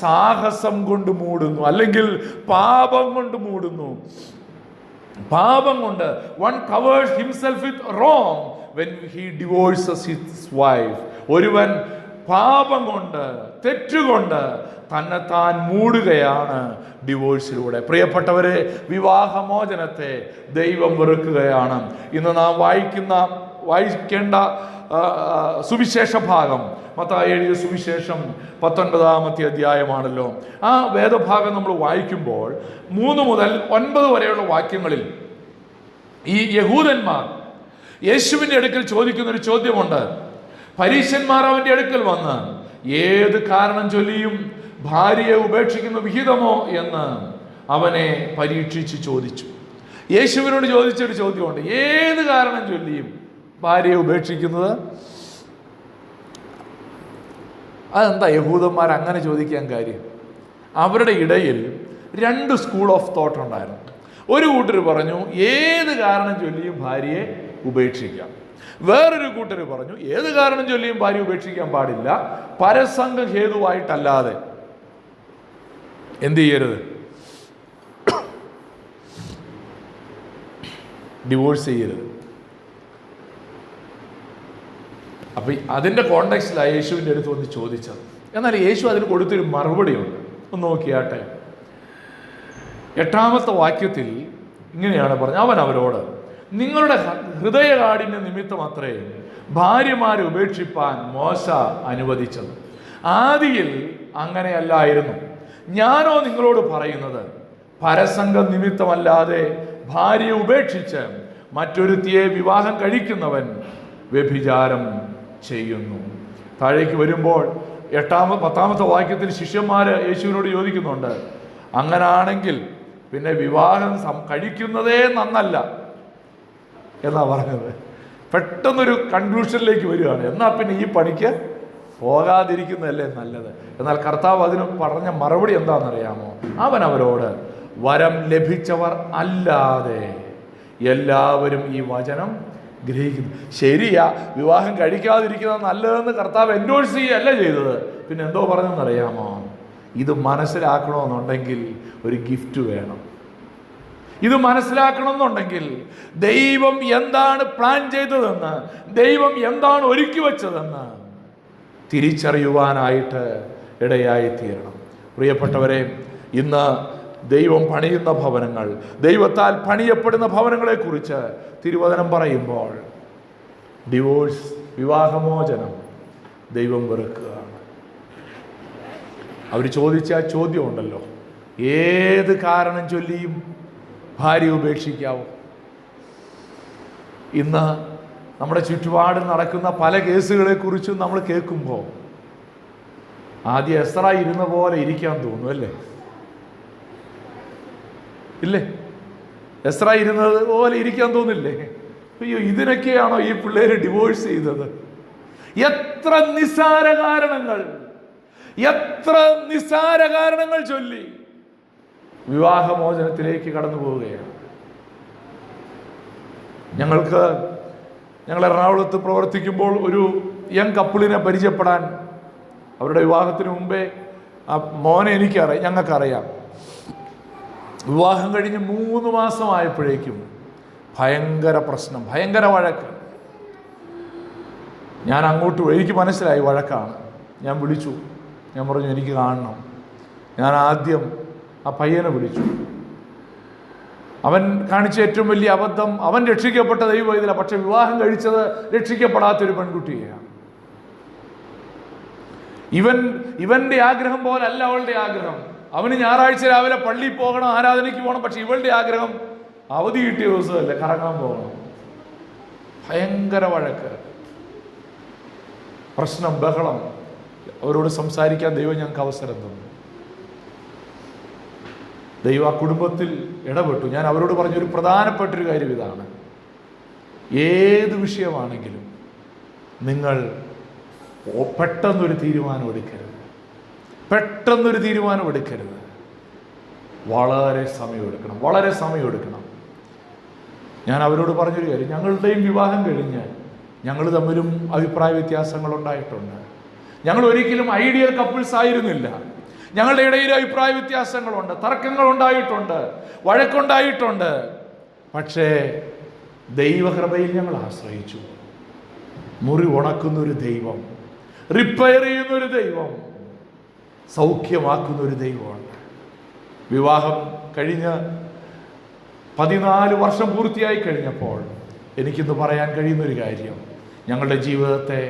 സാഹസം കൊണ്ട് മൂടുന്നു, അല്ലെങ്കിൽ പാപം കൊണ്ട് മൂടുന്നു. പാപം കൊണ്ട് one covers himself with wrong when he divorces his wife. ഒരുവൻ പാപം കൊണ്ട്, തെറ്റുകൊണ്ട് തന്നെ താൻ മൂടുകയാണ് ഡിവോഴ്സിലൂടെ. പ്രിയപ്പെട്ടവരെ, വിവാഹമോചനത്തെ ദൈവം വെറുക്കുകയാണ്. ഇന്ന് നാം വായിക്കേണ്ട സുവിശേഷ ഭാഗം മത്തായി എഴുതിയ സുവിശേഷം 19-ാമത്തെ അധ്യായമാണല്ലോ. ആ വേദഭാഗം നമ്മൾ വായിക്കുമ്പോൾ 3 മുതൽ 9 വരെയുള്ള വാക്യങ്ങളിൽ ഈ യഹൂദന്മാർ യേശുവിൻ്റെ അടുക്കൽ ചോദിക്കുന്നൊരു ചോദ്യമുണ്ട്. പരീശന്മാർ അവൻ്റെ അടുക്കൽ വന്ന് ഏത് കാരണം ചൊല്ലിയും ഭാര്യയെ ഉപേക്ഷിക്കുന്ന വിഹിതമോ എന്ന് അവനെ പരീക്ഷിച്ച് ചോദിച്ചു. യേശുവിനോട് ചോദിച്ചൊരു ചോദ്യമുണ്ട്, ഏത് കാരണം ചൊല്ലിയും ഭാര്യയെ ഉപേക്ഷിക്കുന്നത്? അതെന്താ യഹൂദന്മാർ അങ്ങനെ ചോദിക്കാൻ കാര്യം? അവരുടെ ഇടയിൽ 2 സ്കൂൾ ഓഫ് തോട്ട് ഉണ്ടായിരുന്നു. ഒരു കൂട്ടർ പറഞ്ഞു ഏത് കാരണം ചൊല്ലിയും ഭാര്യയെ ഉപേക്ഷിക്കാം. വേറൊരു കൂട്ടർ പറഞ്ഞു ഏത് കാരണം ചൊല്ലിയും ഭാര്യ ഉപേക്ഷിക്കാൻ പാടില്ല, പരസംഗം ഹേതുവായിട്ടല്ലാതെ എന്ത് ചെയ്യരുത്, ഡിവോഴ്സ് ചെയ്യരുത്. അപ്പൊ അതിന്റെ കോണ്ടെക്സ്റ്റിലാണ് യേശുവിൻ്റെ അടുത്ത് വന്ന് ചോദിച്ചത്. എന്നാൽ യേശു അതിന് കൊടുത്തൊരു മറുപടിയുണ്ട്, ഒന്ന് നോക്കിയാട്ടെ. 8-ാമത്തെ വാക്യത്തിൽ ഇങ്ങനെയാണ് പറഞ്ഞത്, അവൻ അവരോട്, നിങ്ങളുടെ ഹൃദയകാഠിന്യ നിമിത്തം അത്രേ ഭാര്യമാരെ ഉപേക്ഷിപ്പാൻ മോശ അനുവദിച്ചത്. ആദിയിൽ അങ്ങനെയല്ലായിരുന്നു. ഞാനോ നിങ്ങളോട് പറയുന്നത്, പരസംഗ നിമിത്തമല്ലാതെ ഭാര്യയെ ഉപേക്ഷിച്ച് മറ്റൊരുത്തിയെ വിവാഹം കഴിക്കുന്നവൻ വ്യഭിചാരം ചെയ്യുന്നു. താഴേക്ക് വരുമ്പോൾ 10-ാമത്തെ വാക്യത്തിൽ ശിഷ്യന്മാര് യേശുവിനോട് ചോദിക്കുന്നുണ്ട്, അങ്ങനാണെങ്കിൽ പിന്നെ വിവാഹം കഴിക്കുന്നതേ നന്നല്ല എന്നാ പറഞ്ഞത്. പെട്ടെന്നൊരു കൺക്ലൂഷനിലേക്ക് വരികയാണ്, എന്നാ പിന്നെ ഈ പണിക്ക് പോകാതിരിക്കുന്നതല്ലേ നല്ലത്. എന്നാൽ കർത്താവ് അതിന് പറഞ്ഞ മറുപടി എന്താണെന്നറിയാമോ? അവൻ അവരോട്, വരം ലഭിച്ചവർ അല്ലാതെ എല്ലാവരും ഈ വചനം ഗ്രഹിക്കുന്നു. ശരിയാ, വിവാഹം കഴിക്കാതിരിക്കുന്നത് നല്ലതെന്ന് കർത്താവ് എൻഡോഴ്സ് ചെയ്യുകയല്ല ചെയ്തത്. പിന്നെ എന്തോ പറഞ്ഞെന്നറിയാമോ? ഇത് മനസ്സിലാക്കണമെന്നുണ്ടെങ്കിൽ ഒരു ഗിഫ്റ്റ് വേണം. ഇത് മനസ്സിലാക്കണമെന്നുണ്ടെങ്കിൽ ദൈവം എന്താണ് പ്ലാൻ ചെയ്തതെന്ന്, ദൈവം എന്താണ് ഒരുക്കി വെച്ചതെന്ന് തിരിച്ചറിയുവാനായിട്ട് ഇടയായിത്തീരണം. പ്രിയപ്പെട്ടവരെ, ഇന്ന് ദൈവം പണിയുന്ന ഭവനങ്ങൾ, ദൈവത്താൽ പണിയപ്പെടുന്ന ഭവനങ്ങളെ കുറിച്ച് തിരുവചനം പറയുമ്പോൾ ഡിവോഴ്സ്, വിവാഹമോചനം ദൈവം വെറുക്കുകയാണ്. അവർ ചോദിച്ച ആ ചോദ്യമുണ്ടല്ലോ, ഏത് കാരണം ചൊല്ലിയും ഭാര്യ ഉപേക്ഷിക്കാവോ? ഇന്ന് നമ്മുടെ ചുറ്റുപാട് നടക്കുന്ന പല കേസുകളെ കുറിച്ചും നമ്മൾ കേൾക്കുമ്പോൾ ആദ്യം എസ്രാ ഇരുന്ന പോലെ ഇരിക്കാൻ തോന്നും, അല്ലേ? ഇല്ലേ? എസ്രാ ഇരുന്നത് പോലെ ഇരിക്കാൻ തോന്നില്ലേ? അയ്യോ, ഇതിനൊക്കെയാണോ ഈ പിള്ളേര് ഡിവോഴ്സ് ചെയ്തത്? എത്ര നിസ്സാര കാരണങ്ങൾ ചൊല്ലി വിവാഹമോചനത്തിലേക്ക് കടന്നു പോവുകയാണ്. ഞങ്ങൾ എറണാകുളത്ത് പ്രവർത്തിക്കുമ്പോൾ ഒരു യങ് കപ്പിളിനെ പരിചയപ്പെടാൻ, അവരുടെ വിവാഹത്തിന് മുമ്പേ ആ മോനെ ഞങ്ങൾക്കറിയാം. വിവാഹം കഴിഞ്ഞ് 3 മാസമായപ്പോഴേക്കും ഭയങ്കര പ്രശ്നം, ഭയങ്കര വഴക്ക്. ഞാൻ എനിക്ക് മനസ്സിലായി വഴക്കാണ്. ഞാൻ വിളിച്ചു, ഞാൻ പറഞ്ഞു എനിക്ക് കാണണം. ഞാൻ ആദ്യം ആ പയ്യനെ വിളിച്ചു. അവൻ കാണിച്ച ഏറ്റവും വലിയ അബദ്ധം, അവൻ രക്ഷിക്കപ്പെട്ട ദൈവവേദിയില്ല, പക്ഷെ വിവാഹം കഴിച്ചത് രക്ഷിക്കപ്പെടാത്തൊരു പെൺകുട്ടിയെയാണ്. ഇവന്റെ ആഗ്രഹം പോലല്ല അവളുടെ ആഗ്രഹം. അവന് ഞായറാഴ്ച രാവിലെ പള്ളിയിൽ പോകണം, ആരാധനയ്ക്ക് പോകണം. പക്ഷെ ഇവളുടെ ആഗ്രഹം അവധി കിട്ടിയ ദിവസമല്ല, കറങ്ങാൻ പോകണം. ഭയങ്കര വഴക്ക്, പ്രശ്നം, ബഹളം. അവരോട് സംസാരിക്കാൻ ദൈവം ഞങ്ങൾക്ക് അവസരം തന്നു. ദൈവം ആ കുടുംബത്തിൽ ഇടപെട്ടു. ഞാൻ അവരോട് പറഞ്ഞൊരു പ്രധാനപ്പെട്ടൊരു കാര്യം ഇതാണ്: ഏത് വിഷയമാണെങ്കിലും നിങ്ങൾ പെട്ടെന്നൊരു തീരുമാനം എടുക്കരുത്. വളരെ സമയമെടുക്കണം. ഞാൻ അവരോട് പറഞ്ഞൊരു കാര്യം, ഞങ്ങളുടെയും വിവാഹം കഴിഞ്ഞ് ഞങ്ങൾ തമ്മിലും അഭിപ്രായ വ്യത്യാസങ്ങൾ ഉണ്ടായിട്ടുണ്ട്. ഞങ്ങൾ ഒരിക്കലും ഐഡിയൽ കപ്പിൾസ് ആയിരുന്നില്ല. ഞങ്ങളുടെ ഇടയിൽ അഭിപ്രായ വ്യത്യാസങ്ങളുണ്ട്, തർക്കങ്ങൾ ഉണ്ടായിട്ടുണ്ട്, വഴക്കുണ്ടായിട്ടുണ്ട്. പക്ഷേ ദൈവകൃപയിൽ ഞങ്ങൾ ആശ്രയിച്ചു. മുറി ഉണക്കുന്നൊരു ദൈവം, റിപ്പയർ ചെയ്യുന്നൊരു ദൈവം, സൗഖ്യമാക്കുന്നൊരു ദൈവമുണ്ട്. വിവാഹം കഴിഞ്ഞ് 14 വർഷം പൂർത്തിയായി കഴിഞ്ഞപ്പോൾ എനിക്കിന്ന് പറയാൻ കഴിയുന്നൊരു കാര്യം, ഞങ്ങളുടെ ജീവിതത്തെ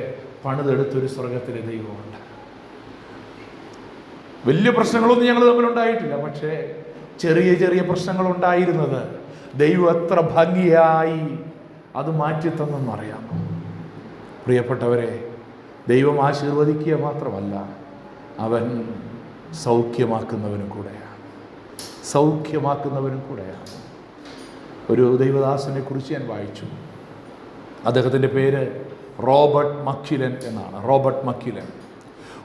പണിതെടുത്തൊരു സ്വർഗത്തിലെ ദൈവമുണ്ട്. വലിയ പ്രശ്നങ്ങളൊന്നും ഞങ്ങൾ തമ്മിലുണ്ടായിട്ടില്ല, പക്ഷേ ചെറിയ പ്രശ്നങ്ങൾ ഉണ്ടായിരുന്നത് ദൈവം എത്ര ഭംഗിയായി അത് മാറ്റിത്തന്നെന്നറിയാമോ? പ്രിയപ്പെട്ടവരെ, ദൈവം ആശീർവദിക്കുക മാത്രമല്ല, അവൻ സൗഖ്യമാക്കുന്നവനും കൂടെയാണ്. ഒരു ദൈവദാസനെ കുറിച്ച് ഞാൻ വായിച്ചു. അദ്ദേഹത്തിൻ്റെ പേര് റോബർട്ട് മക്കിലൻ എന്നാണ്. റോബർട്ട് മക്കിലൻ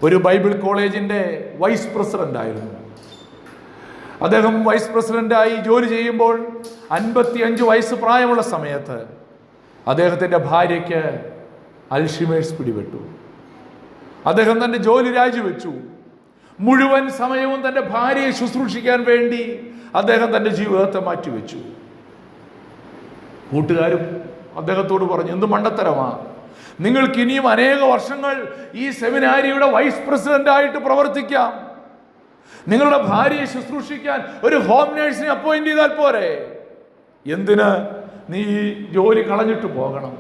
ഒരു ബൈബിൾ കോളേജിൻ്റെ വൈസ് പ്രസിഡന്റ് ആയിരുന്നു. അദ്ദേഹം വൈസ് പ്രസിഡന്റായി ജോലി ചെയ്യുമ്പോൾ 55 വയസ്സ് പ്രായമുള്ള സമയത്ത് അദ്ദേഹത്തിൻ്റെ ഭാര്യയ്ക്ക് അൽഷിമേഴ്സ് പിടിപെട്ടു. അദ്ദേഹം തൻ്റെ ജോലി രാജിവെച്ചു. മുഴുവൻ സമയവും തൻ്റെ ഭാര്യയെ ശുശ്രൂഷിക്കാൻ വേണ്ടി അദ്ദേഹം തൻ്റെ ജീവിതത്തെ മാറ്റിവെച്ചു. കൂട്ടുകാരും അദ്ദേഹത്തോട് പറഞ്ഞു, എന്ത് മണ്ടത്തരമാ, നിങ്ങൾക്ക് ഇനിയും അനേക വർഷങ്ങൾ ഈ സെമിനാരിയുടെ വൈസ് പ്രസിഡന്റായിട്ട് പ്രവർത്തിക്കാം. നിങ്ങളുടെ ഭാര്യയെ ശുശ്രൂഷിക്കാൻ ഒരു ഹോം നേഴ്സിനെ അപ്പോയിന്റ് ചെയ്താൽ പോരെ? എന്തിന് നീ ഈ ജോലി കളഞ്ഞിട്ട് പോകണം?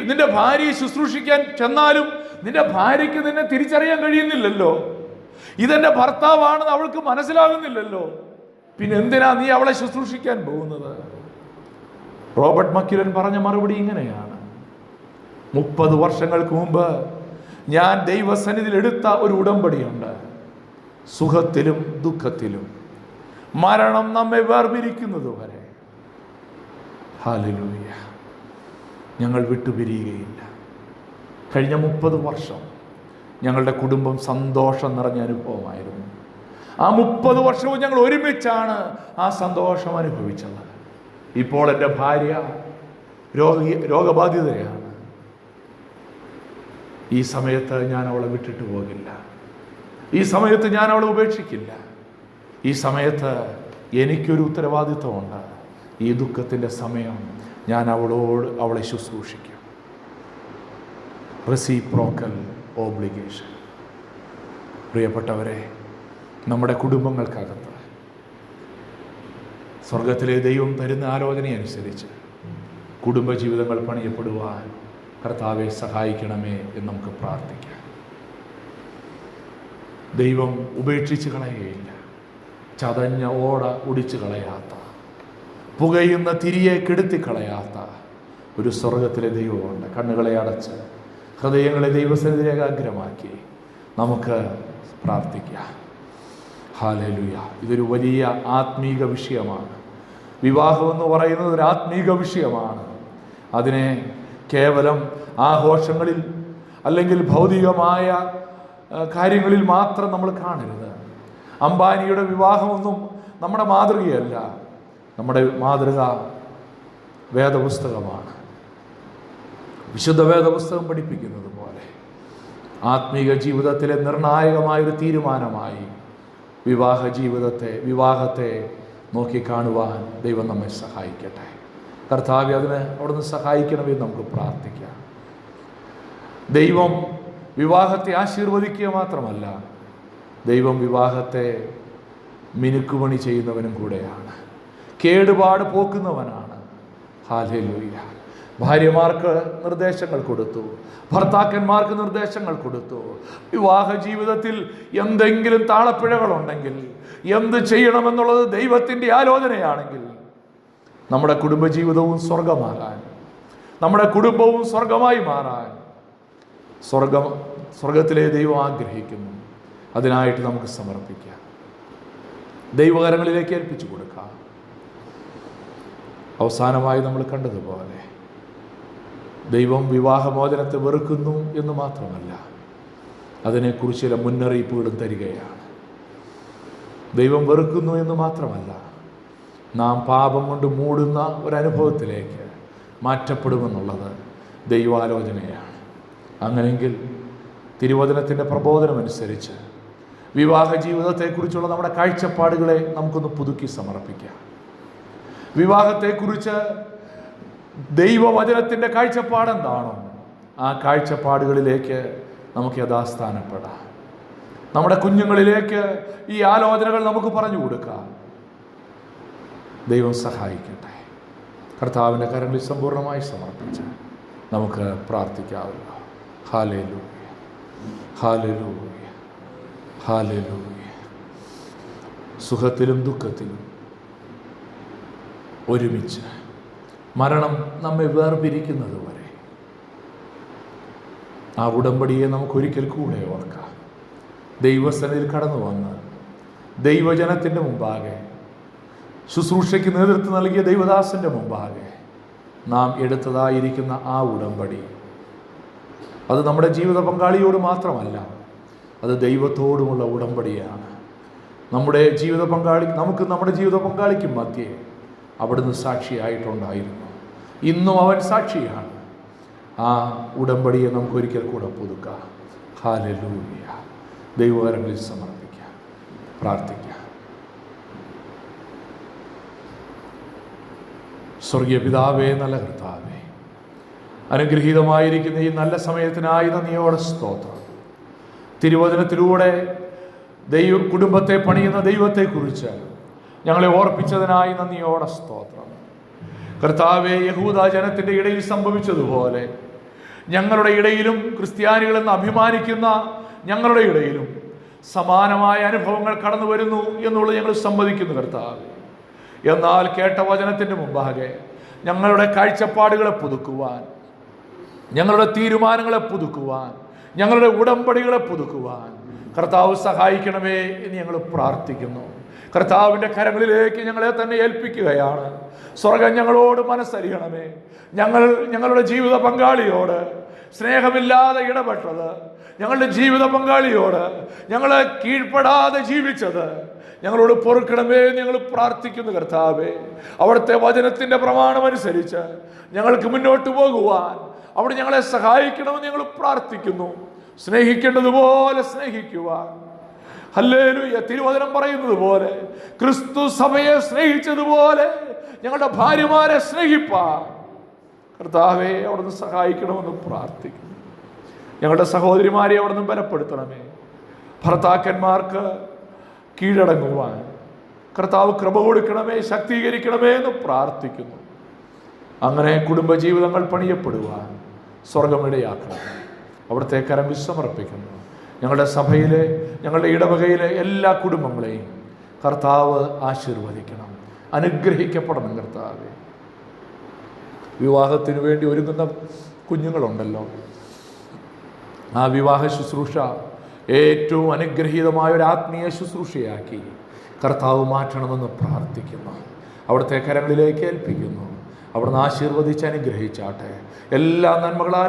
നിന്റെ ഭാര്യയെ ശുശ്രൂഷിക്കാൻ ചെന്നാലും നിന്റെ ഭാര്യയ്ക്ക് നിന്നെ തിരിച്ചറിയാൻ കഴിയുന്നില്ലല്ലോ. ഇതെന്റെ ഭർത്താവാണെന്ന് അവൾക്ക് മനസ്സിലാകുന്നില്ലല്ലോ. പിന്നെ എന്തിനാ നീ അവളെ ശുശ്രൂഷിക്കാൻ പോകുന്നത്? റോബർട്ട് മക്കിലൻ പറഞ്ഞ മറുപടി ഇങ്ങനെയാണ്: 30 വർഷങ്ങൾക്ക് മുമ്പ് ഞാൻ ദൈവസന്നിധിയിൽ എടുത്ത ഒരു ഉടമ്പടിയുണ്ട്. സുഖത്തിലും ദുഃഖത്തിലും മരണം നമ്മെ വേർപിരിക്കുന്നത് വരെ ഹല്ലേലൂയ ഞങ്ങൾ വിട്ടുപിരിയുകയില്ല. കഴിഞ്ഞ 30 വർഷം ഞങ്ങളുടെ കുടുംബം സന്തോഷം നിറഞ്ഞ അനുഭവമായിരുന്നു. ആ 30 വർഷവും ഞങ്ങൾ ഒരുമിച്ചാണ് ആ സന്തോഷം അനുഭവിച്ചത്. ഇപ്പോൾ എൻ്റെ ഭാര്യ രോഗബാധിതയാണ്. ഈ സമയത്ത് ഞാൻ അവളെ വിട്ടിട്ട് പോകില്ല. ഈ സമയത്ത് ഞാൻ അവളെ ഉപേക്ഷിക്കില്ല. ഈ സമയത്ത് എനിക്കൊരു ഉത്തരവാദിത്വമുണ്ട്. ഈ ദുഃഖത്തിൻ്റെ സമയം ഞാൻ അവളെ ശുശ്രൂഷിക്കും. Reciprocal obligation. പ്രിയപ്പെട്ടവരെ, നമ്മുടെ കുടുംബങ്ങൾക്കകത്ത് സ്വർഗത്തിലെ ദൈവം തരുന്ന ആലോചനയനുസരിച്ച് കുടുംബജീവിതങ്ങൾ പണിയപ്പെടുവാൻ കർത്താവെ സഹായിക്കണമേ എന്ന് നമുക്ക് പ്രാർത്ഥിക്കാം. ദൈവം ഉപേക്ഷിച്ച് കളയുകയില്ല. ചതഞ്ഞ ഓട ഒടിച്ചു കളയാത്ത, പുകയുന്ന തിരിയെ കെടുത്തിക്കളയാത്ത ഒരു സ്വർഗത്തിലെ ദൈവമുണ്ട്. കണ്ണുകളെ അടച്ച് ഹൃദയങ്ങളെ ദൈവസന്നിധിയിൽ ഏകാഗ്രമാക്കി നമുക്ക് പ്രാർത്ഥിക്കാം. ഹല്ലേലൂയ. ഇതൊരു വലിയ ആത്മീക വിഷയമാണ്. വിവാഹം എന്ന് പറയുന്നത് ഒരു ആത്മീക വിഷയമാണ്. അതിനെ കേവലം ആഘോഷങ്ങളിൽ അല്ലെങ്കിൽ ഭൗതികമായ കാര്യങ്ങളിൽ മാത്രം നമ്മൾ കാണരുത്. അംബാനിയുടെ വിവാഹമൊന്നും നമ്മുടെ മാതൃകയല്ല. നമ്മുടെ മാതൃക വേദപുസ്തകമാണ്. വിശുദ്ധ വേദപുസ്തകം പഠിപ്പിക്കുന്നത് പോലെ ആത്മീക ജീവിതത്തിലെ നിർണായകമായൊരു തീരുമാനമായി വിവാഹത്തെ നോക്കിക്കാണുവാൻ ദൈവം നമ്മെ സഹായിക്കട്ടെ. കർത്താവേ, അതിന് അവിടുന്ന് സഹായിക്കണമെന്ന് നമുക്ക് പ്രാർത്ഥിക്കാം. ദൈവം വിവാഹത്തെ ആശീർവദിക്കുക മാത്രമല്ല, ദൈവം വിവാഹത്തെ മിനുക്കുപണി ചെയ്യുന്നവനും കൂടെയാണ്, കേടുപാട് പോക്കുന്നവനാണ്. ഹല്ലേലൂയ. ഭാര്യമാർക്ക് നിർദ്ദേശങ്ങൾ കൊടുത്തു, ഭർത്താക്കന്മാർക്ക് നിർദ്ദേശങ്ങൾ കൊടുത്തു. വിവാഹ ജീവിതത്തിൽ എന്തെങ്കിലും താളപ്പിഴകളുണ്ടെങ്കിൽ, എന്ത് ചെയ്യണമെന്നുള്ളത് ദൈവത്തിൻ്റെ ആലോചനയാണെങ്കിൽ, നമ്മുടെ കുടുംബജീവിതവും സ്വർഗമാകാൻ, നമ്മുടെ കുടുംബവും സ്വർഗമായി മാറാൻ സ്വർഗത്തിലെ ദൈവം ആഗ്രഹിക്കുന്നു. അതിനായിട്ട് നമുക്ക് സമർപ്പിക്കാം, ദൈവകരങ്ങളിലേക്ക് ഏൽപ്പിച്ചു കൊടുക്കാം. അവസാനമായി നമ്മൾ കണ്ടതുപോലെ ദൈവം വിവാഹമോചനത്തെ വെറുക്കുന്നു എന്ന് മാത്രമല്ല, അതിനെക്കുറിച്ച് ചില മുന്നറിയിപ്പുകളും തരികയാണ്. ദൈവം വെറുക്കുന്നു എന്ന് മാത്രമല്ല, നാം പാപം കൊണ്ട് മൂടുന്ന ഒരനുഭവത്തിലേക്ക് മാറ്റപ്പെടുമെന്നുള്ളത് ദൈവാലോചനയാണ്. അങ്ങനെയെങ്കിൽ തിരുവചനത്തിൻ്റെ പ്രബോധനമനുസരിച്ച് വിവാഹ ജീവിതത്തെക്കുറിച്ചുള്ള നമ്മുടെ കാഴ്ചപ്പാടുകളെ നമുക്കൊന്ന് പുതുക്കി സമർപ്പിക്കാം. വിവാഹത്തെക്കുറിച്ച് ദൈവവചനത്തിൻ്റെ കാഴ്ചപ്പാടെന്താണോ ആ കാഴ്ചപ്പാടുകളിലേക്ക് നമുക്ക് യഥാസ്ഥാനപ്പെടാം. നമ്മുടെ കുഞ്ഞുങ്ങളിലേക്ക് ഈ ആലോചനകൾ നമുക്ക് പറഞ്ഞു കൊടുക്കാം. ദൈവം സഹായിക്കട്ടെ. കർത്താവിൻ്റെ കരങ്ങളിൽ സമ്പൂർണ്ണമായി സമർപ്പിച്ച് നമുക്ക് പ്രാർത്ഥിക്കാവുക. ഹല്ലേലൂയ, ഹല്ലേലൂയ, ഹല്ലേലൂയ. സുഖത്തിലും ദുഃഖത്തിലും ഒരുമിച്ച് മരണം നമ്മെ വേർപിരിക്കുന്നത് വരെ ആ ഉടമ്പടിയെ നമുക്കൊരിക്കൽ കൂടെ ഓർക്കാം. ദൈവസന്നിധിയിൽ കടന്നു വന്ന് ദൈവജനത്തിൻ്റെ മുമ്പാകെ, ശുശ്രൂഷയ്ക്ക് നേതൃത്വം നൽകിയ ദൈവദാസൻ്റെ മുമ്പാകെ നാം എടുത്തതായിരിക്കുന്ന ആ ഉടമ്പടി, അത് നമ്മുടെ ജീവിത പങ്കാളിയോട് മാത്രമല്ല, അത് ദൈവത്തോടുമുള്ള ഉടമ്പടിയാണ്. നമ്മുടെ ജീവിത പങ്കാളിക്കും മധ്യേ അവിടുന്ന് സാക്ഷിയായിട്ടുണ്ടായിരുന്നു. ഇന്നും അവൻ സാക്ഷിയാണ്. ആ ഉടമ്പടിയെ നമുക്കൊരിക്കൽ കൂടെ പുതുക്കാം. ഹല്ലേലൂയ. ദൈവകരങ്ങളിൽ സമർപ്പിക്കാം, പ്രാർത്ഥിക്കാം. സ്വർഗീയ പിതാവേ, നല്ല കർത്താവേ, അനുഗ്രഹീതമായിരിക്കുന്ന ഈ നല്ല സമയത്തിനായി നന്ദിയോടെ സ്തോത്രം. തിരുവചനത്തിലൂടെ കുടുംബത്തെ പണിയുന്ന ദൈവത്തെക്കുറിച്ച് ഞങ്ങളെ ഓർപ്പിച്ചതിനായി നന്ദിയോടെ സ്തോത്രം. കർത്താവേ, യഹൂദ ജനത്തിൻ്റെ ഇടയിൽ സംഭവിച്ചതുപോലെ ഞങ്ങളുടെ ഇടയിലും ക്രിസ്ത്യാനികളെന്ന് അഭിമാനിക്കുന്ന ഞങ്ങളുടെ ഇടയിലും സമാനമായ അനുഭവങ്ങൾ കടന്നു വരുന്നു എന്നുള്ളത് ഞങ്ങൾ സമ്മതിക്കുന്നു കർത്താവേ. എന്നാൽ കേട്ട വചനത്തിൻ്റെ മുമ്പാകെ ഞങ്ങളുടെ കാഴ്ചപ്പാടുകളെ പുതുക്കുവാൻ, ഞങ്ങളുടെ തീരുമാനങ്ങളെ പുതുക്കുവാൻ, ഞങ്ങളുടെ ഉടമ്പടികളെ പുതുക്കുവാൻ കർത്താവ് സഹായിക്കണമേ എന്ന് ഞങ്ങൾ പ്രാർത്ഥിക്കുന്നു. കർത്താവിൻ്റെ കരങ്ങളിലേക്ക് ഞങ്ങളെ തന്നെ ഏൽപ്പിക്കുകയാണ്. സ്വർഗം ഞങ്ങളോട് മനസ്സരിയണമേ. ഞങ്ങളുടെ ജീവിത പങ്കാളിയോട് സ്നേഹമില്ലാതെ ഇടപെട്ടത്, ഞങ്ങളുടെ ജീവിത പങ്കാളിയോട് ഞങ്ങളെ കീഴ്പ്പെടാതെ ജീവിച്ചത് ഞങ്ങളോട് പൊറുക്കണമേ എന്ന് ഞങ്ങൾ പ്രാർത്ഥിക്കുന്നു കർത്താവേ. അവിടുത്തെ വചനത്തിൻ്റെ പ്രമാണമനുസരിച്ച് ഞങ്ങൾക്ക് മുന്നോട്ട് പോകുവാൻ അവിടെ ഞങ്ങളെ സഹായിക്കണമെന്ന് ഞങ്ങൾ പ്രാർത്ഥിക്കുന്നു. സ്നേഹിക്കേണ്ടതുപോലെ സ്നേഹിക്കുവാൻ, ഹല്ലേലൂയ, തിരുവചനം പറയുന്നത് പോലെ ക്രിസ്തു സഭയെ സ്നേഹിച്ചതുപോലെ ഞങ്ങളുടെ ഭാര്യമാരെ സ്നേഹിപ്പാൻ കർത്താവേ അവിടുന്ന് സഹായിക്കണമെന്ന് പ്രാർത്ഥിക്കുന്നു. ഞങ്ങളുടെ സഹോദരിമാരെ അവിടുന്ന് ബലപ്പെടുത്തണമേ. ഭർത്താക്കന്മാർക്ക് കീഴടങ്ങുവാൻ കർത്താവ് കൃപ കൊടുക്കണമേ, ശക്തീകരിക്കണമേ എന്ന് പ്രാർത്ഥിക്കുന്നു. അങ്ങനെ കുടുംബജീവിതങ്ങൾ പണിയപ്പെടുവാൻ സ്വർഗമിടയാക്കണമേ. അവിടുത്തെ കരങ്ങളിൽ സമർപ്പിക്കുന്നു. ഞങ്ങളുടെ സഭയിലെ, ഞങ്ങളുടെ ഇടവകയിലെ എല്ലാ കുടുംബങ്ങളെയും കർത്താവ് ആശീർവദിക്കണം, അനുഗ്രഹിക്കപ്പെടണം കർത്താവേ. വിവാഹത്തിന് വേണ്ടി ഒരുങ്ങുന്ന കുഞ്ഞുങ്ങളുണ്ടല്ലോ, ആ വിവാഹ ശുശ്രൂഷ ഏറ്റവും അനുഗ്രഹീതമായ ഒരു ആത്മീയ ശുശ്രൂഷയാക്കി കർത്താവ് മാറ്റണമെന്ന് പ്രാർത്ഥിക്കുന്നു. അവിടുത്തെ കരങ്ങളിലേക്ക് ഏൽപ്പിക്കുന്നു. അവിടുന്ന് ആശീർവദിച്ച് അനുഗ്രഹിച്ചാട്ടെ. എല്ലാ നന്മകളാൽ